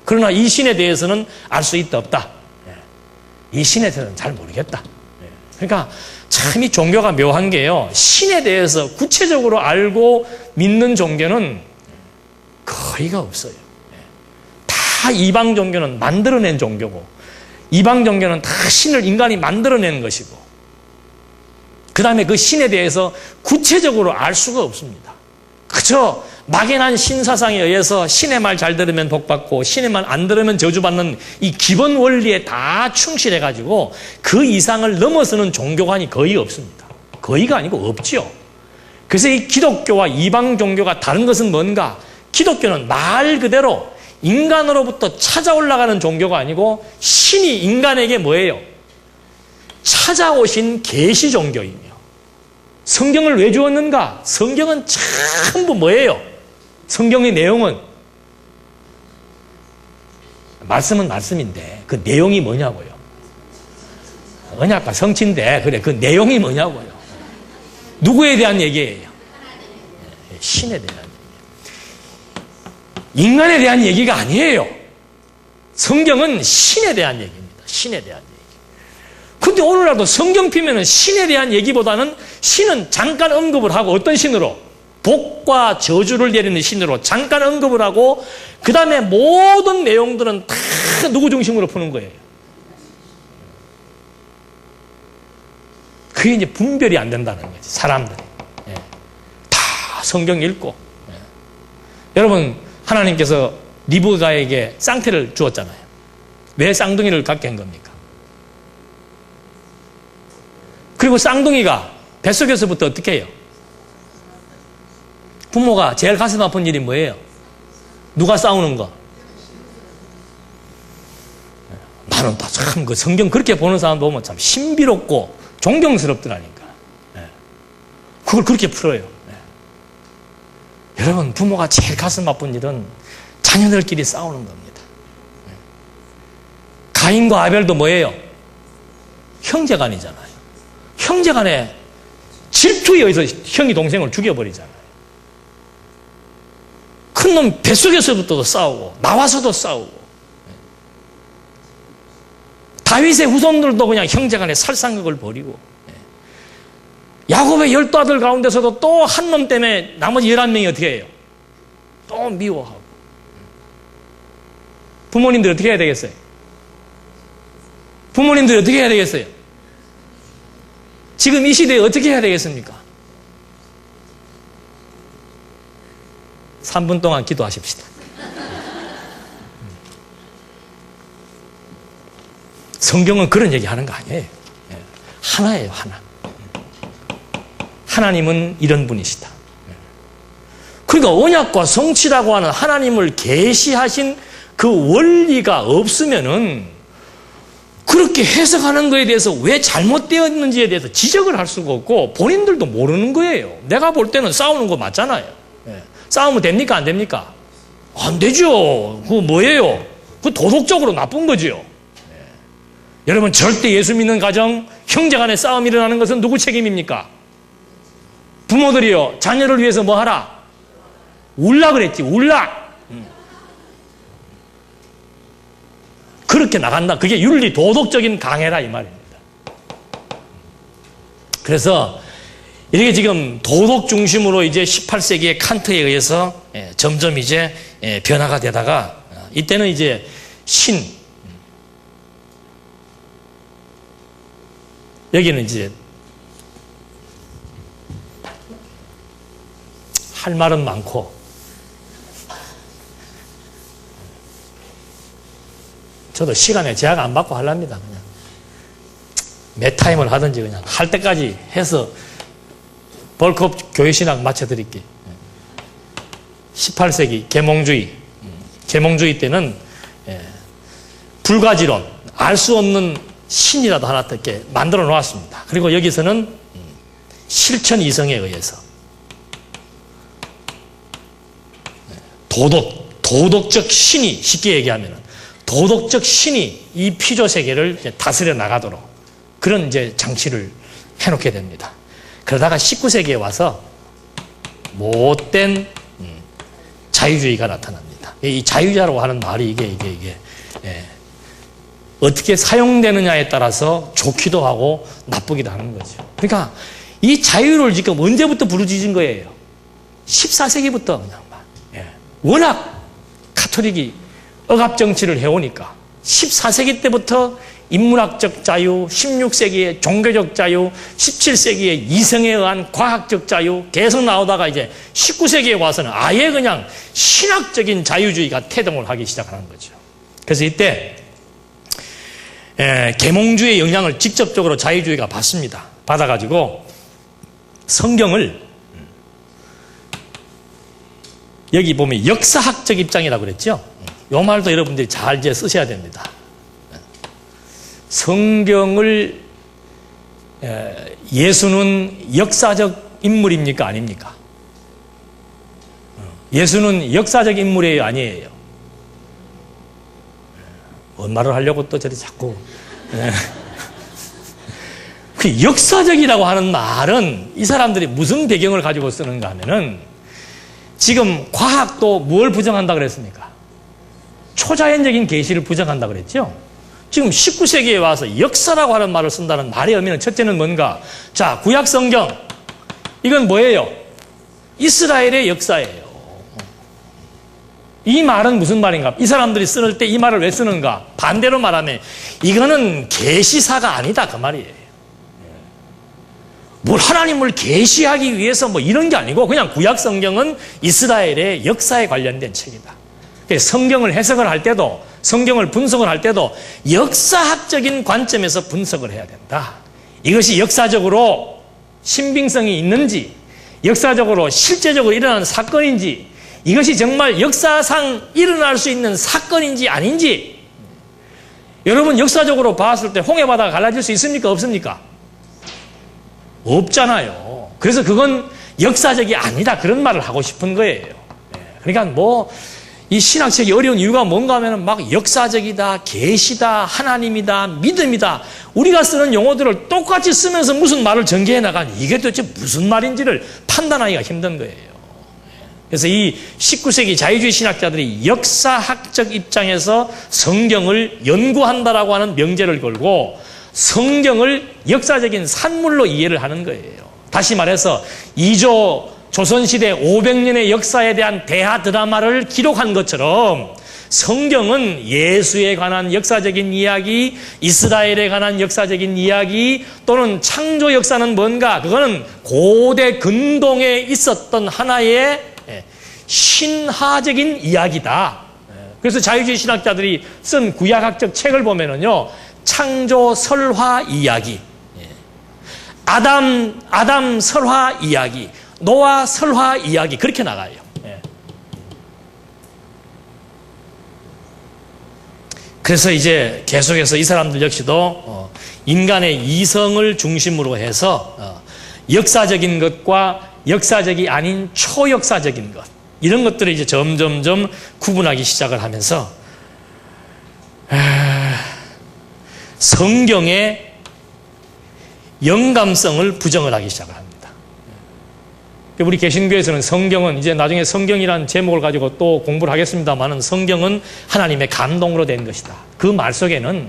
그러나 이 신에 대해서는 알 수 있다 없다. 이 신에 대해서는 잘 모르겠다. 그러니까 참 이 종교가 묘한 게요. 신에 대해서 구체적으로 알고 믿는 종교는 거의가 없어요. 다 이방 종교는 만들어낸 종교고 이방 종교는 다 신을 인간이 만들어낸 것이고 그 다음에 그 신에 대해서 구체적으로 알 수가 없습니다. 그저 막연한 신사상에 의해서 신의 말 잘 들으면 복받고 신의 말 안 들으면 저주받는 이 기본 원리에 다 충실해가지고 그 이상을 넘어서는 종교관이 거의 없습니다. 거의가 아니고 없죠. 그래서 이 기독교와 이방 종교가 다른 것은 뭔가? 기독교는 말 그대로 인간으로부터 찾아올라가는 종교가 아니고 신이 인간에게 뭐예요? 찾아오신 계시 종교이며 성경을 왜 주었는가? 성경은 전부 뭐예요? 성경의 내용은 말씀은 말씀인데 그 내용이 뭐냐고요? 언약과 성취인데 그래 그 내용이 뭐냐고요? 누구에 대한 얘기예요? 신에 대한 얘기. 인간에 대한 얘기가 아니에요. 성경은 신에 대한 얘기입니다. 신에 대한 얘기. 근데 오늘날도 성경 피면은 신에 대한 얘기보다는 신은 잠깐 언급을 하고 어떤 신으로? 복과 저주를 내리는 신으로 잠깐 언급을 하고 그 다음에 모든 내용들은 다 누구 중심으로 푸는 거예요? 그게 이제 분별이 안 된다는 거지, 사람들이. 다 성경 읽고. 여러분, 하나님께서 리브가에게 쌍태를 주었잖아요. 왜 쌍둥이를 갖게 한 겁니까? 그리고 쌍둥이가 뱃속에서부터 어떻게 해요? 부모가 제일 가슴 아픈 일이 뭐예요? 누가 싸우는 거? 나는 다 참 그 성경 그렇게 보는 사람 보면 참 신비롭고 존경스럽더라니까. 그걸 그렇게 풀어요. 여러분, 부모가 제일 가슴 아픈 일은 자녀들끼리 싸우는 겁니다. 가인과 아벨도 뭐예요? 형제간이잖아요. 형제간에 질투에 의해서 형이 동생을 죽여버리잖아요. 큰놈 뱃속에서부터도 싸우고 나와서도 싸우고 다윗의 후손들도 그냥 형제간에 살상극을 벌이고 야곱의 12아들 가운데서도 또 한 놈 때문에 나머지 11명이 어떻게 해요? 또 미워하고. 부모님들 어떻게 해야 되겠어요? 부모님들 어떻게 해야 되겠어요? 지금 이 시대에 어떻게 해야 되겠습니까? 3분 동안 기도하십시다. 성경은 그런 얘기 하는 거 아니에요. 하나예요, 하나. 하나님은 이런 분이시다. 그러니까 언약과 성취라고 하는 하나님을 계시하신 그 원리가 없으면은 그렇게 해석하는 거에 대해서 왜 잘못되었는지에 대해서 지적을 할 수가 없고 본인들도 모르는 거예요. 내가 볼 때는 싸우는 거 맞잖아요. 싸우면 됩니까? 안 됩니까? 안 되죠. 그거 뭐예요? 그거 도덕적으로 나쁜 거죠. 여러분, 절대 예수 믿는 가정, 형제간에 싸움이 일어나는 것은 누구 책임입니까? 부모들이요. 자녀를 위해서 뭐 하라? 울라 그랬지. 울라. 그렇게 나간다. 그게 윤리 도덕적인 강해라 이 말입니다. 그래서 이렇게 지금 도덕 중심으로 이제 18세기의 칸트에 의해서 점점 이제 변화가 되다가 이때는 이제 신, 여기는 이제 할 말은 많고 저도 시간에 제약 안 받고 하랍니다. 그냥 몇 타임을 하든지 그냥 할 때까지 해서 벌크업 교회신학 마쳐드릴게요. 18세기 계몽주의 때는 불가지론, 알 수 없는 신이라도 하나 이렇게 만들어 놓았습니다. 그리고 여기서는 실천 이성에 의해서 도덕적 신이, 쉽게 얘기하면 도덕적 신이 이 피조 세계를 다스려 나가도록 그런 이제 장치를 해놓게 됩니다. 그러다가 19세기에 와서 못된 자유주의가 나타납니다. 이 자유자라고 하는 말이 이게 어떻게 사용되느냐에 따라서 좋기도 하고 나쁘기도 하는 거죠. 그러니까 이 자유를 지금 언제부터 부르짖은 거예요? 14세기부터 그냥 막. 워낙 가톨릭이 억압 정치를 해오니까 14세기 때부터 인문학적 자유, 16세기의 종교적 자유, 17세기의 이성에 의한 과학적 자유 계속 나오다가 이제 19세기에 와서는 아예 그냥 신학적인 자유주의가 태동을 하기 시작하는 거죠. 그래서 이때 계몽주의 영향을 직접적으로 자유주의가 받습니다. 받아가지고 성경을 여기 보면 역사학적 입장이라고 그랬죠. 이 말도 여러분들이 잘 이제 쓰셔야 됩니다. 성경을 예수는 역사적 인물입니까? 아닙니까? 예수는 역사적 인물이에요? 아니에요? 뭔 말을 하려고 또 저리 자꾸. 그 역사적이라고 하는 말은 이 사람들이 무슨 배경을 가지고 쓰는가 하면은 지금 과학도 뭘 부정한다 그랬습니까? 초자연적인 계시를 부정한다 그랬죠? 지금 19세기에 와서 역사라고 하는 말을 쓴다는 말의 의미는 첫째는 뭔가? 자, 구약 성경. 이건 뭐예요? 이스라엘의 역사예요. 이 말은 무슨 말인가? 이 사람들이 쓸 때 이 말을 왜 쓰는가? 반대로 말하면 이거는 계시사가 아니다 그 말이에요. 뭘 하나님을 계시하기 위해서 뭐 이런 게 아니고 그냥 구약 성경은 이스라엘의 역사에 관련된 책이다. 성경을 해석을 할 때도 성경을 분석을 할 때도 역사학적인 관점에서 분석을 해야 된다. 이것이 역사적으로 신빙성이 있는지 역사적으로 실제적으로 일어나는 사건인지 이것이 정말 역사상 일어날 수 있는 사건인지 아닌지 여러분 역사적으로 봤을 때 홍해바다가 갈라질 수 있습니까? 없습니까? 없잖아요. 그래서 그건 역사적이 아니다 그런 말을 하고 싶은 거예요. 그러니까 뭐 이 신학책이 어려운 이유가 뭔가 하면 막 역사적이다, 계시다, 하나님이다, 믿음이다. 우리가 쓰는 용어들을 똑같이 쓰면서 무슨 말을 전개해 나가니 이게 도대체 무슨 말인지를 판단하기가 힘든 거예요. 그래서 이 19세기 자유주의 신학자들이 역사학적 입장에서 성경을 연구한다라고 하는 명제를 걸고 성경을 역사적인 산물로 이해를 하는 거예요. 다시 말해서 조선시대 500년의 역사에 대한 대하 드라마를 기록한 것처럼 성경은 예수에 관한 역사적인 이야기, 이스라엘에 관한 역사적인 이야기 또는 창조 역사는 뭔가 그거는 고대 근동에 있었던 하나의 신화적인 이야기다. 그래서 자유주의 신학자들이 쓴 구약학적 책을 보면은요, 창조 설화 이야기, 아담 설화 이야기, 노아 설화 이야기 그렇게 나가요. 그래서 이제 계속해서 이 사람들 역시도 인간의 이성을 중심으로 해서 역사적인 것과 역사적이 아닌 초역사적인 것 이런 것들을 이제 점점점 구분하기 시작을 하면서 성경의 영감성을 부정을 하기 시작을 합니다. 우리 개신교에서는 성경은 이제 나중에 성경이라는 제목을 가지고 또 공부를 하겠습니다만은 성경은 하나님의 감동으로 된 것이다. 그 말 속에는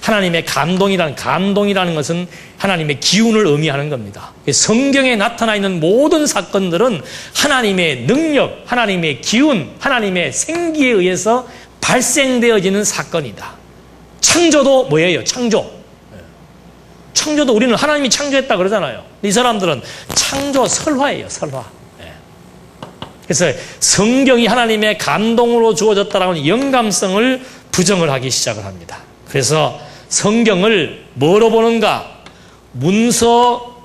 하나님의 감동이라는 것은 하나님의 기운을 의미하는 겁니다. 성경에 나타나 있는 모든 사건들은 하나님의 능력, 하나님의 기운, 하나님의 생기에 의해서 발생되어지는 사건이다. 창조도 뭐예요? 창조도 우리는 하나님이 창조했다 그러잖아요. 이 사람들은 창조 설화예요, 설화. 그래서 성경이 하나님의 감동으로 주어졌다라는 영감성을 부정을 하기 시작을 합니다. 그래서 성경을 뭐로 보는가? 문서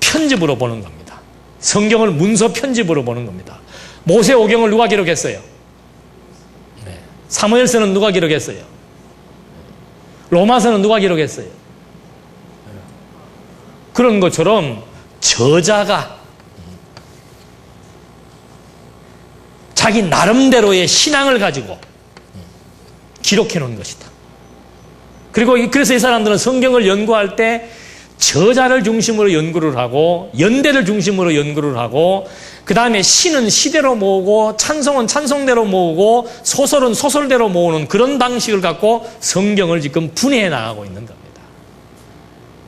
편집으로 보는 겁니다. 성경을 문서 편집으로 보는 겁니다. 모세오경을 누가 기록했어요? 사무엘서는 누가 기록했어요? 로마서는 누가 기록했어요? 그런 것처럼 저자가 자기 나름대로의 신앙을 가지고 기록해 놓은 것이다. 그리고 그래서 이 사람들은 성경을 연구할 때 저자를 중심으로 연구를 하고 연대를 중심으로 연구를 하고 그 다음에 시는 시대로 모으고 찬송은 찬송대로 모으고 소설은 소설대로 모으는 그런 방식을 갖고 성경을 지금 분해해 나가고 있는 겁니다.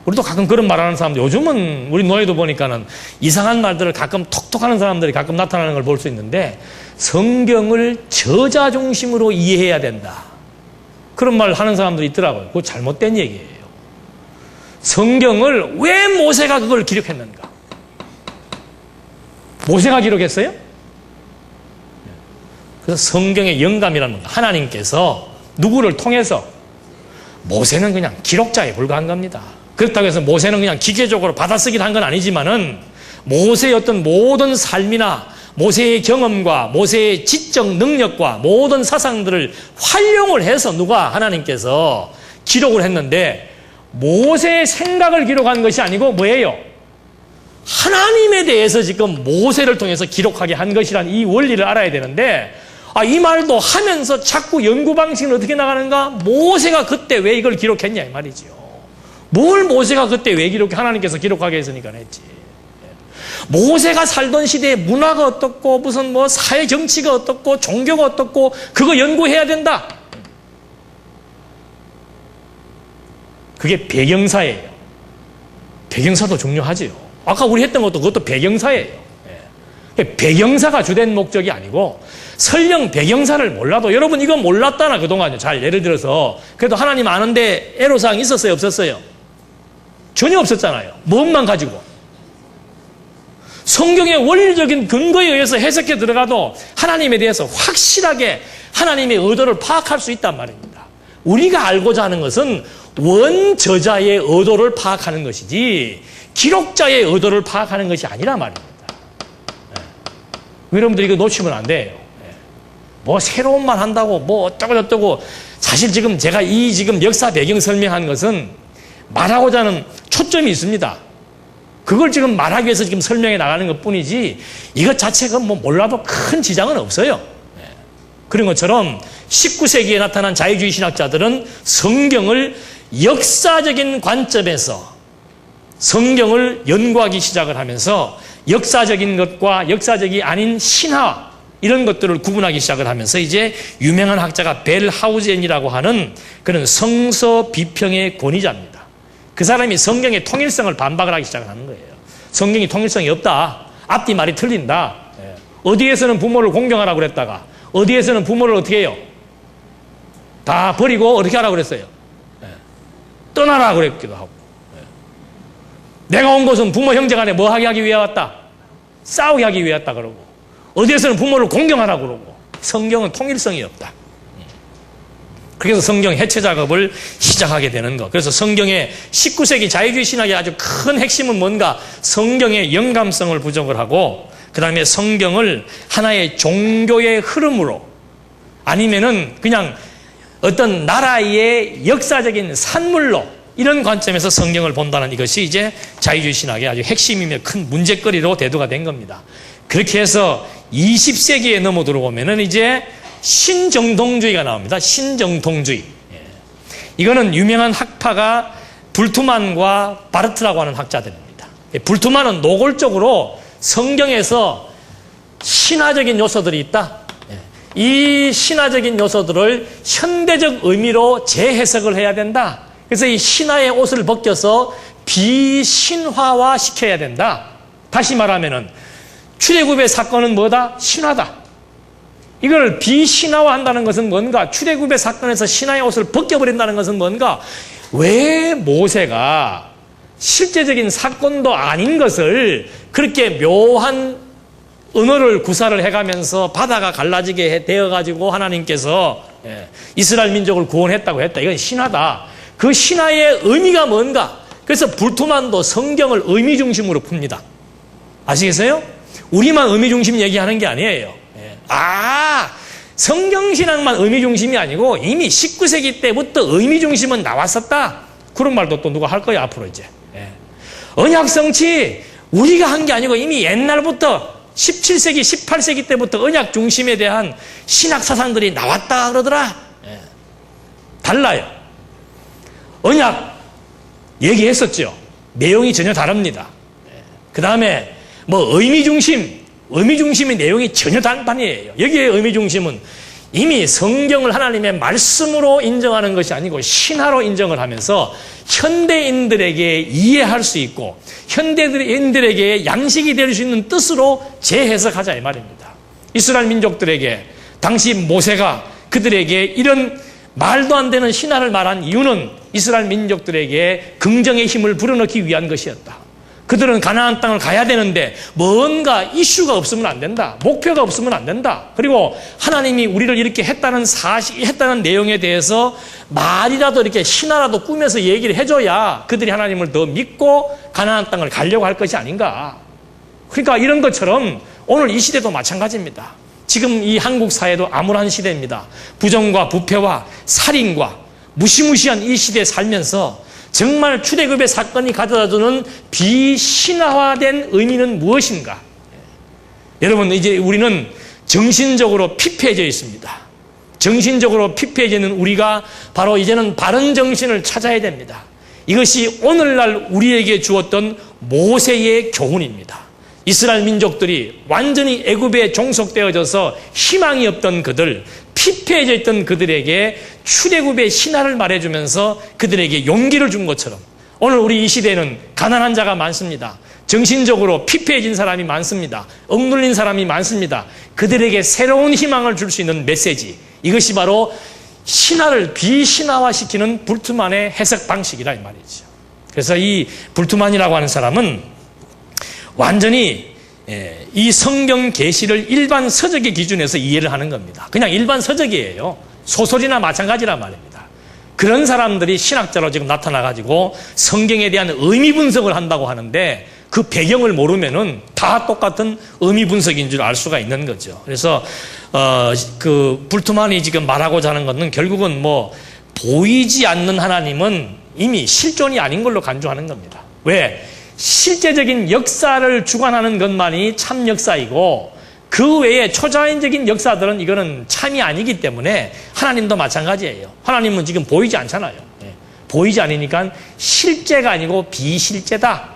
우리도 가끔 그런 말하는 사람들, 요즘은 우리 노예도 보니까는 이상한 말들을 가끔 톡톡하는 사람들이 가끔 나타나는 걸 볼 수 있는데 성경을 저자 중심으로 이해해야 된다. 그런 말 하는 사람들이 있더라고요. 그거 잘못된 얘기예요. 성경을 왜 모세가 그걸 기록했는가? 모세가 기록했어요? 그래서 성경의 영감이라는 거, 하나님께서 누구를 통해서, 모세는 그냥 기록자에 불과한 겁니다. 그렇다고 해서 모세는 그냥 기계적으로 받아쓰기를 한 건 아니지만은 모세의 어떤 모든 삶이나 모세의 경험과 모세의 지적 능력과 모든 사상들을 활용을 해서 누가 하나님께서 기록을 했는데 모세의 생각을 기록한 것이 아니고 뭐예요? 하나님에 대해서 지금 모세를 통해서 기록하게 한 것이란 이 원리를 알아야 되는데 이 말도 하면서 자꾸 연구 방식은 어떻게 나가는가? 모세가 그때 왜 이걸 기록했냐 이 말이죠. 뭘 모세가 그때 왜 하나님께서 기록하게 했으니까 했지. 모세가 살던 시대에 문화가 어떻고 무슨 뭐 사회 정치가 어떻고 종교가 어떻고 그거 연구해야 된다. 그게 배경사예요. 배경사도 중요하지요. 아까 우리 했던 것도 그것도 배경사예요. 배경사가 주된 목적이 아니고 설령 배경사를 몰라도 여러분 이거 몰랐다나 그동안 잘 예를 들어서 그래도 하나님 아는데 애로사항 있었어요 없었어요? 전혀 없었잖아요. 무엇만 가지고 성경의 원리적인 근거에 의해서 해석해 들어가도 하나님에 대해서 확실하게 하나님의 의도를 파악할 수 있단 말입니다. 우리가 알고자 하는 것은 원저자의 의도를 파악하는 것이지 기록자의 의도를 파악하는 것이 아니란 말입니다. 여러분들이 이거 놓치면 안 돼요. 뭐 새로운 말 한다고 뭐 어쩌고 저쩌고 사실 지금 제가 이 지금 역사 배경 설명한 것은 말하고자 하는 초점이 있습니다. 그걸 지금 말하기 위해서 지금 설명해 나가는 것 뿐이지 이것 자체가 뭐 몰라도 큰 지장은 없어요. 그런 것처럼 19세기에 나타난 자유주의 신학자들은 성경을 역사적인 관점에서 성경을 연구하기 시작을 하면서 역사적인 것과 역사적이 아닌 신화 이런 것들을 구분하기 시작을 하면서 이제 유명한 학자가 벨 하우젠이라고 하는 그런 성서 비평의 권위자입니다. 그 사람이 성경의 통일성을 반박을 하기 시작을 하는 거예요. 성경이 통일성이 없다. 앞뒤 말이 틀린다. 어디에서는 부모를 공경하라고 그랬다가 어디에서는 부모를 어떻게 해요? 다 버리고 어떻게 하라고 그랬어요? 떠나라 그랬기도 하고. 내가 온 곳은 부모 형제 간에 뭐 하게 하기 위해 왔다? 싸우게 하기 위해 왔다 그러고 어디에서는 부모를 공경하라고 그러고 성경은 통일성이 없다. 그래서 성경 해체 작업을 시작하게 되는 것. 그래서 성경의 19세기 자유주의 신학의 아주 큰 핵심은 뭔가 성경의 영감성을 부정을 하고 그 다음에 성경을 하나의 종교의 흐름으로 아니면은 그냥 어떤 나라의 역사적인 산물로 이런 관점에서 성경을 본다는 이것이 이제 자유주의 신학의 아주 핵심이며 큰 문제거리로 대두가 된 겁니다. 그렇게 해서 20세기에 넘어 들어오면은 이제 신정통주의가 나옵니다. 신정통주의. 이거는 유명한 학파가 불투만과 바르트라고 하는 학자들입니다. 불투만은 노골적으로 성경에서 신화적인 요소들이 있다. 이 신화적인 요소들을 현대적 의미로 재해석을 해야 된다. 그래서 이 신화의 옷을 벗겨서 비신화화 시켜야 된다. 다시 말하면은 출애굽의 사건은 뭐다? 신화다. 이걸 비신화화한다는 것은 뭔가? 출애굽의 사건에서 신화의 옷을 벗겨버린다는 것은 뭔가? 왜 모세가 실제적인 사건도 아닌 것을 그렇게 묘한 언어를 구사를 해가면서 바다가 갈라지게 되어가지고 하나님께서 이스라엘 민족을 구원했다고 했다. 이건 신화다. 그 신화의 의미가 뭔가? 그래서 불투만도 성경을 의미 중심으로 풉니다. 아시겠어요? 우리만 의미 중심 얘기하는 게 아니에요. 성경신앙만 의미 중심이 아니고 이미 19세기 때부터 의미 중심은 나왔었다. 그런 말도 또 누가 할 거야, 앞으로 이제. 언약 성취, 우리가 한 게 아니고 이미 옛날부터 17세기, 18세기 때부터 언약 중심에 대한 신학 사상들이 나왔다 그러더라. 달라요. 언약 얘기했었죠. 내용이 전혀 다릅니다. 그 다음에 뭐 의미 중심의 내용이 전혀 단판이에요. 여기에 의미 중심은 이미 성경을 하나님의 말씀으로 인정하는 것이 아니고 신화로 인정을 하면서 현대인들에게 이해할 수 있고 현대인들에게 양식이 될 수 있는 뜻으로 재해석하자 이 말입니다. 이스라엘 민족들에게 당시 모세가 그들에게 이런 말도 안 되는 신화를 말한 이유는 이스라엘 민족들에게 긍정의 힘을 불어넣기 위한 것이었다. 그들은 가나안 땅을 가야 되는데 뭔가 이슈가 없으면 안 된다. 목표가 없으면 안 된다. 그리고 하나님이 우리를 이렇게 했다는 내용에 대해서 말이라도 이렇게 신화라도 꾸며서 얘기를 해줘야 그들이 하나님을 더 믿고 가나안 땅을 가려고 할 것이 아닌가. 그러니까 이런 것처럼 오늘 이 시대도 마찬가지입니다. 지금 이 한국 사회도 암울한 시대입니다. 부정과 부패와 살인과 무시무시한 이 시대에 살면서 정말 출애굽의 사건이 가져다주는 비신화화된 의미는 무엇인가? 여러분, 이제 우리는 정신적으로 피폐해져 있습니다. 정신적으로 피폐해져 있는 우리가 바로 이제는 바른 정신을 찾아야 됩니다. 이것이 오늘날 우리에게 주었던 모세의 교훈입니다. 이스라엘 민족들이 완전히 애굽에 종속되어져서 희망이 없던 그들, 피폐해져 있던 그들에게 출애굽의 신화를 말해주면서 그들에게 용기를 준 것처럼 오늘 우리 이 시대에는 가난한 자가 많습니다. 정신적으로 피폐해진 사람이 많습니다. 억눌린 사람이 많습니다. 그들에게 새로운 희망을 줄 수 있는 메시지, 이것이 바로 신화를 비신화화시키는 불트만의 해석 방식이라 이 말이죠. 그래서 이 불트만이라고 하는 사람은 완전히 이 성경 계시를 일반 서적의 기준에서 이해를 하는 겁니다. 그냥 일반 서적이에요. 소설이나 마찬가지란 말입니다. 그런 사람들이 신학자로 지금 나타나가지고 성경에 대한 의미 분석을 한다고 하는데 그 배경을 모르면은 다 똑같은 의미 분석인 줄 알 수가 있는 거죠. 그래서 그 불트만이 지금 말하고자 하는 것은 결국은 뭐 보이지 않는 하나님은 이미 실존이 아닌 걸로 간주하는 겁니다. 왜? 실제적인 역사를 주관하는 것만이 참 역사이고 그 외에 초자연적인 역사들은 이거는 참이 아니기 때문에 하나님도 마찬가지예요. 하나님은 지금 보이지 않잖아요. 보이지 않으니까 실제가 아니고 비실제다.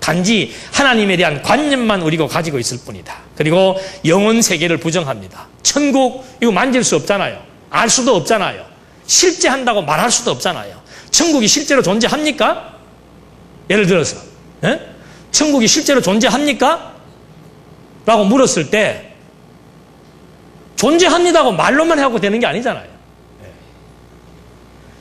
단지 하나님에 대한 관념만 우리가 가지고 있을 뿐이다. 그리고 영혼 세계를 부정합니다. 천국 이거 만질 수 없잖아요. 알 수도 없잖아요. 실제한다고 말할 수도 없잖아요. 천국이 실제로 존재합니까? 예를 들어서 천국이 실제로 존재합니까? 라고 물었을 때 존재합니다고 말로만 하고 되는 게 아니잖아요.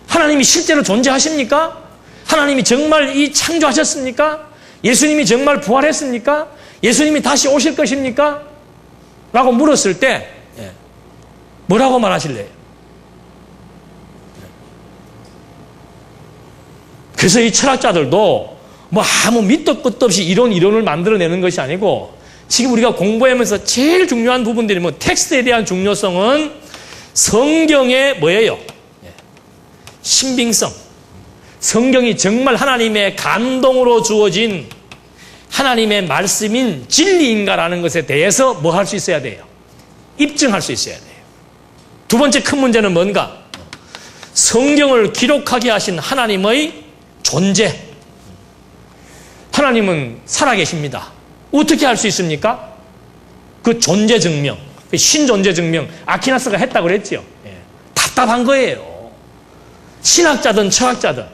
하나님이 실제로 존재하십니까? 하나님이 정말 이 창조하셨습니까? 예수님이 정말 부활했습니까? 예수님이 다시 오실 것입니까? 라고 물었을 때 뭐라고 말하실래요? 그래서 이 철학자들도 뭐 아무 밑도 끝도 없이 이론을 만들어내는 것이 아니고 지금 우리가 공부하면서 제일 중요한 부분들이 뭐 텍스트에 대한 중요성은 성경의 뭐예요? 신빙성. 성경이 정말 하나님의 감동으로 주어진 하나님의 말씀인 진리인가라는 것에 대해서 뭐 할 수 있어야 돼요? 입증할 수 있어야 돼요. 두 번째 큰 문제는 뭔가? 성경을 기록하게 하신 하나님의 존재. 하나님은 살아계십니다. 어떻게 할 수 있습니까? 그 존재 증명, 그 신존재 증명 아퀴나스가 했다고 그랬죠. 답답한 거예요. 신학자든 철학자든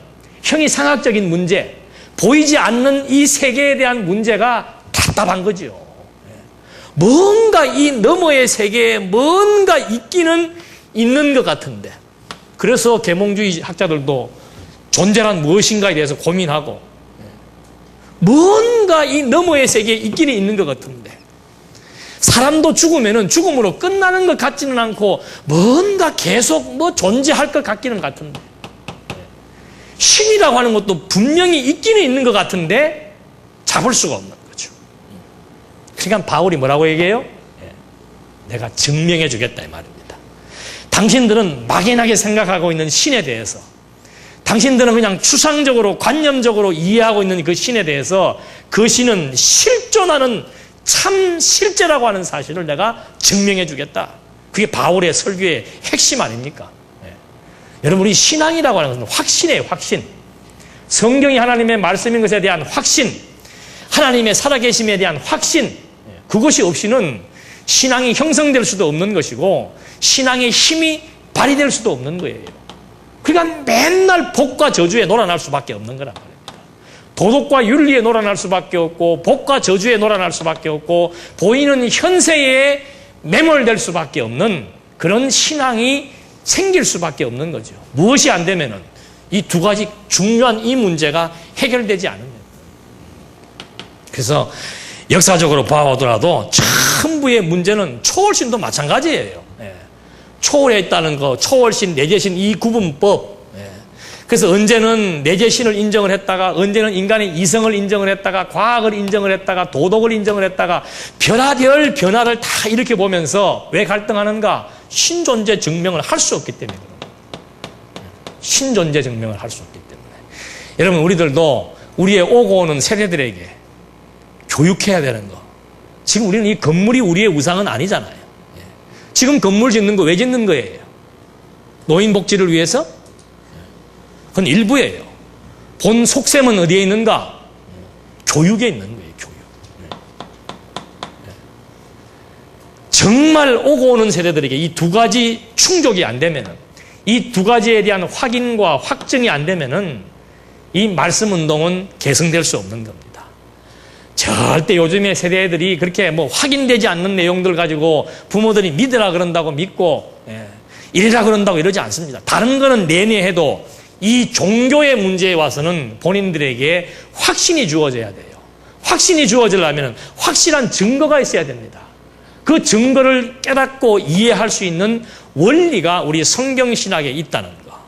형이상학적인 문제, 보이지 않는 이 세계에 대한 문제가 답답한 거죠. 뭔가 이 너머의 세계에 뭔가 있기는 있는 것 같은데 그래서 계몽주의 학자들도 존재란 무엇인가에 대해서 고민하고 뭔가 이 너머의 세계에 있기는 있는 것 같은데 사람도 죽으면은 죽음으로 끝나는 것 같지는 않고 뭔가 계속 뭐 존재할 것 같기는 같은데 신이라고 하는 것도 분명히 있기는 있는 것 같은데 잡을 수가 없는 거죠. 그러니까 바울이 뭐라고 얘기해요? 내가 증명해 주겠다 이 말입니다. 당신들은 막연하게 생각하고 있는 신에 대해서, 당신들은 그냥 추상적으로 관념적으로 이해하고 있는 그 신에 대해서 그 신은 실존하는 참 실제라고 하는 사실을 내가 증명해 주겠다. 그게 바울의 설교의 핵심 아닙니까? 여러분, 우리 신앙이라고 하는 것은 확신이에요. 확신. 성경이 하나님의 말씀인 것에 대한 확신, 하나님의 살아계심에 대한 확신, 그것이 없이는 신앙이 형성될 수도 없는 것이고 신앙의 힘이 발휘될 수도 없는 거예요. 그러니까 맨날 복과 저주에 놀아날 수밖에 없는 거란 말입니다. 도덕과 윤리에 놀아날 수밖에 없고 복과 저주에 놀아날 수밖에 없고 보이는 현세에 매몰될 수밖에 없는 그런 신앙이 생길 수밖에 없는 거죠. 무엇이 안 되면은 이 두 가지 중요한 이 문제가 해결되지 않으면. 그래서 역사적으로 봐오더라도 전부의 문제는 초월신도 마찬가지예요. 초월에 있다는 거, 초월신, 내재신 이 구분법. 그래서 언제는 내재신을 인정을 했다가 언제는 인간의 이성을 인정을 했다가 과학을 인정을 했다가 도덕을 인정을 했다가 별하별 변화를 다 이렇게 보면서 왜 갈등하는가? 신존재 증명을 할 수 없기 때문에 그런 거예요. 신존재 증명을 할 수 없기 때문에. 여러분, 우리들도 우리의 오고 오는 세대들에게 교육해야 되는 거. 지금 우리는 이 건물이 우리의 우상은 아니잖아요. 지금 건물 짓는 거 왜 짓는 거예요? 노인 복지를 위해서? 그건 일부예요. 본 속셈은 어디에 있는가? 교육에 있는 거예요. 교육. 정말 오고 오는 세대들에게 이 두 가지 충족이 안 되면은, 이 두 가지에 대한 확인과 확증이 안 되면은 이 말씀 운동은 계승될 수 없는 겁니다. 절대 요즘의 세대들이 그렇게 뭐 확인되지 않는 내용들 가지고 부모들이 믿으라 그런다고 믿고 이래라 그런다고 이러지 않습니다. 다른 거는 내내 해도 이 종교의 문제에 와서는 본인들에게 확신이 주어져야 돼요. 확신이 주어지려면 확실한 증거가 있어야 됩니다. 그 증거를 깨닫고 이해할 수 있는 원리가 우리 성경신학에 있다는 거.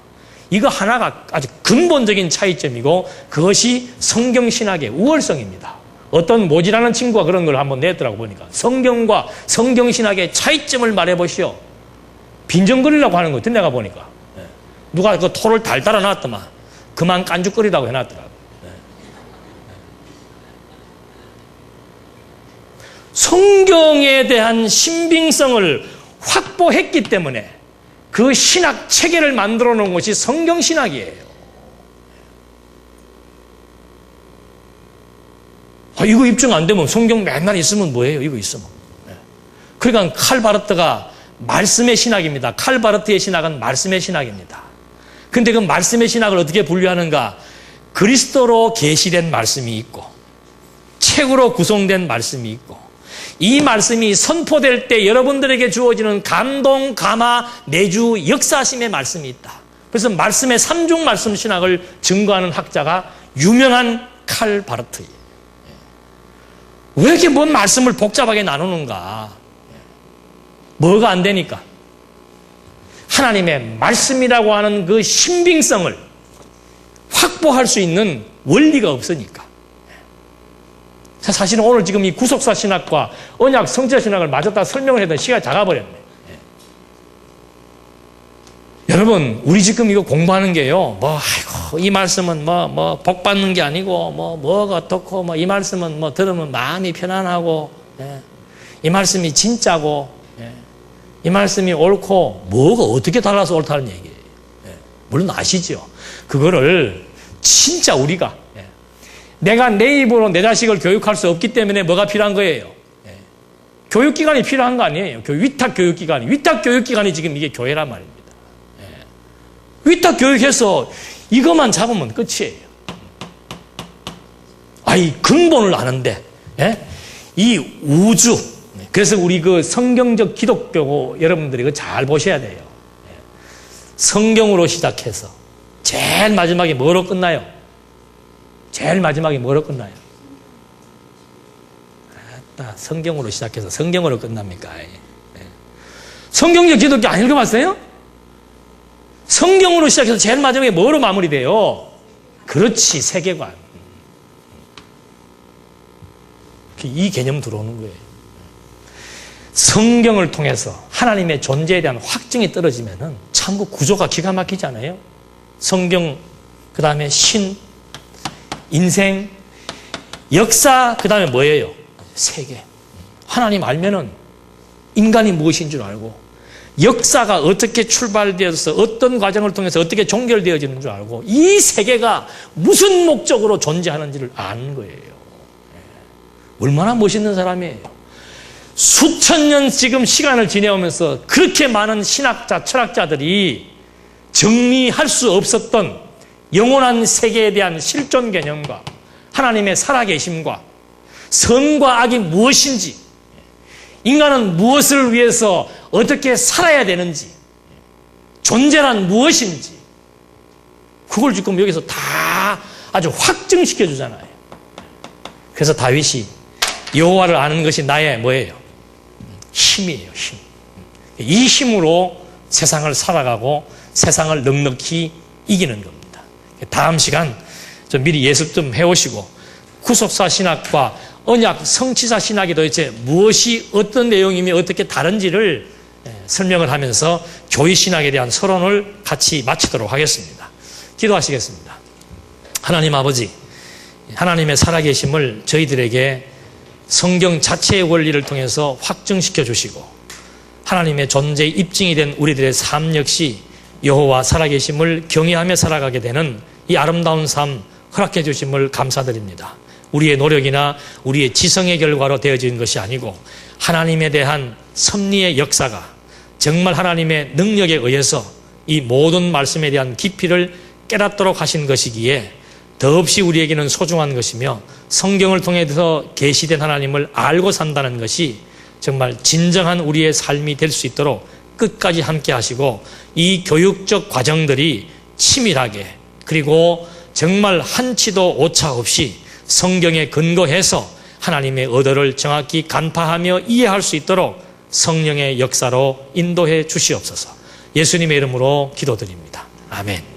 이거 하나가 아주 근본적인 차이점이고 그것이 성경신학의 우월성입니다. 어떤 모지라는 친구가 그런 걸 한번 냈더라고 보니까 성경과 성경신학의 차이점을 말해보시오. 빈정거리려고 하는 거 같아 내가 보니까. 누가 그 토를 달달아 놨더만 그만 깐죽거리다고 해놨더라고. 성경에 대한 신빙성을 확보했기 때문에 그 신학 체계를 만들어 놓은 것이 성경신학이에요. 이거 입증 안 되면 성경 맨날 있으면 뭐예요? 이거 있으면. 그러니까 칼바르트가 말씀의 신학입니다. 칼바르트의 신학은 말씀의 신학입니다. 근데 그 말씀의 신학을 어떻게 분류하는가? 그리스도로 계시된 말씀이 있고 책으로 구성된 말씀이 있고 이 말씀이 선포될 때 여러분들에게 주어지는 감동, 감화, 내주, 역사심의 말씀이 있다. 그래서 말씀의 삼중 말씀 신학을 증거하는 학자가 유명한 칼바르트예요. 왜 이렇게 뭔 말씀을 복잡하게 나누는가? 뭐가 안 되니까? 하나님의 말씀이라고 하는 그 신빙성을 확보할 수 있는 원리가 없으니까. 사실은 오늘 지금 이 구속사 신학과 언약 성취자 신학을 맞았다 설명을 했던 시간이 작아버렸네. 여러분, 우리 지금 이거 공부하는 게요, 아이고, 이 말씀은 복 받는 게 아니고, 뭐가 어떻고, 이 말씀은 들으면 마음이 편안하고, 이 말씀이 진짜고, 이 말씀이 옳고, 뭐가 어떻게 달라서 옳다는 얘기예요. 물론 아시죠? 그거를 진짜 우리가, 내가 내 입으로 내 자식을 교육할 수 없기 때문에 뭐가 필요한 거예요? 교육기관이 필요한 거 아니에요. 위탁교육기관이. 위탁교육기관이 지금 이게 교회란 말입니다. 위탁 교육해서 이것만 잡으면 끝이에요. 이 근본을 아는데, 이 우주. 그래서 우리 그 성경적 기독교 여러분들이 이거 잘 보셔야 돼요. 성경으로 시작해서 제일 마지막에 뭐로 끝나요? 제일 마지막에 뭐로 끝나요? 성경으로 시작해서 성경으로 끝납니까? 성경적 기독교 안 읽어봤어요? 성경으로 시작해서 제일 마지막에 뭐로 마무리돼요? 그렇지, 세계관. 이 개념 들어오는 거예요. 성경을 통해서 하나님의 존재에 대한 확증이 떨어지면은 참 그 구조가 기가 막히지 않아요? 성경, 그 다음에 신, 인생, 역사, 그 다음에 뭐예요? 세계. 하나님 알면은 인간이 무엇인 줄 알고, 역사가 어떻게 출발되어서 어떤 과정을 통해서 어떻게 종결되어지는 줄 알고, 이 세계가 무슨 목적으로 존재하는지를 아는 거예요. 얼마나 멋있는 사람이에요. 수천 년 지금 시간을 지내오면서 그렇게 많은 신학자, 철학자들이 정리할 수 없었던 영원한 세계에 대한 실존 개념과 하나님의 살아계심과 선과 악이 무엇인지, 인간은 무엇을 위해서 어떻게 살아야 되는지, 존재란 무엇인지, 그걸 지금 여기서 다 아주 확증시켜 주잖아요. 그래서 다윗이 여호와를 아는 것이 나의 뭐예요? 힘이에요, 힘. 이 힘으로 세상을 살아가고 세상을 넉넉히 이기는 겁니다. 다음 시간 좀 미리 예습 좀 해오시고, 구속사 신학과 언약 성취사 신학이 도대체 무엇이 어떤 내용이며 어떻게 다른지를 설명을 하면서 교회 신학에 대한 서론을 같이 마치도록 하겠습니다. 기도하시겠습니다. 하나님 아버지, 하나님의 살아계심을 저희들에게 성경 자체의 원리를 통해서 확증시켜 주시고, 하나님의 존재의 입증이 된 우리들의 삶 역시 여호와 살아계심을 경외하며 살아가게 되는 이 아름다운 삶 허락해 주심을 감사드립니다. 우리의 노력이나 우리의 지성의 결과로 되어진 것이 아니고 하나님에 대한 섭리의 역사가 정말 하나님의 능력에 의해서 이 모든 말씀에 대한 깊이를 깨닫도록 하신 것이기에 더없이 우리에게는 소중한 것이며, 성경을 통해서 계시된 하나님을 알고 산다는 것이 정말 진정한 우리의 삶이 될 수 있도록 끝까지 함께 하시고, 이 교육적 과정들이 치밀하게, 그리고 정말 한치도 오차 없이 성경에 근거해서 하나님의 의도를 정확히 간파하며 이해할 수 있도록 성령의 역사로 인도해 주시옵소서. 예수님의 이름으로 기도드립니다. 아멘.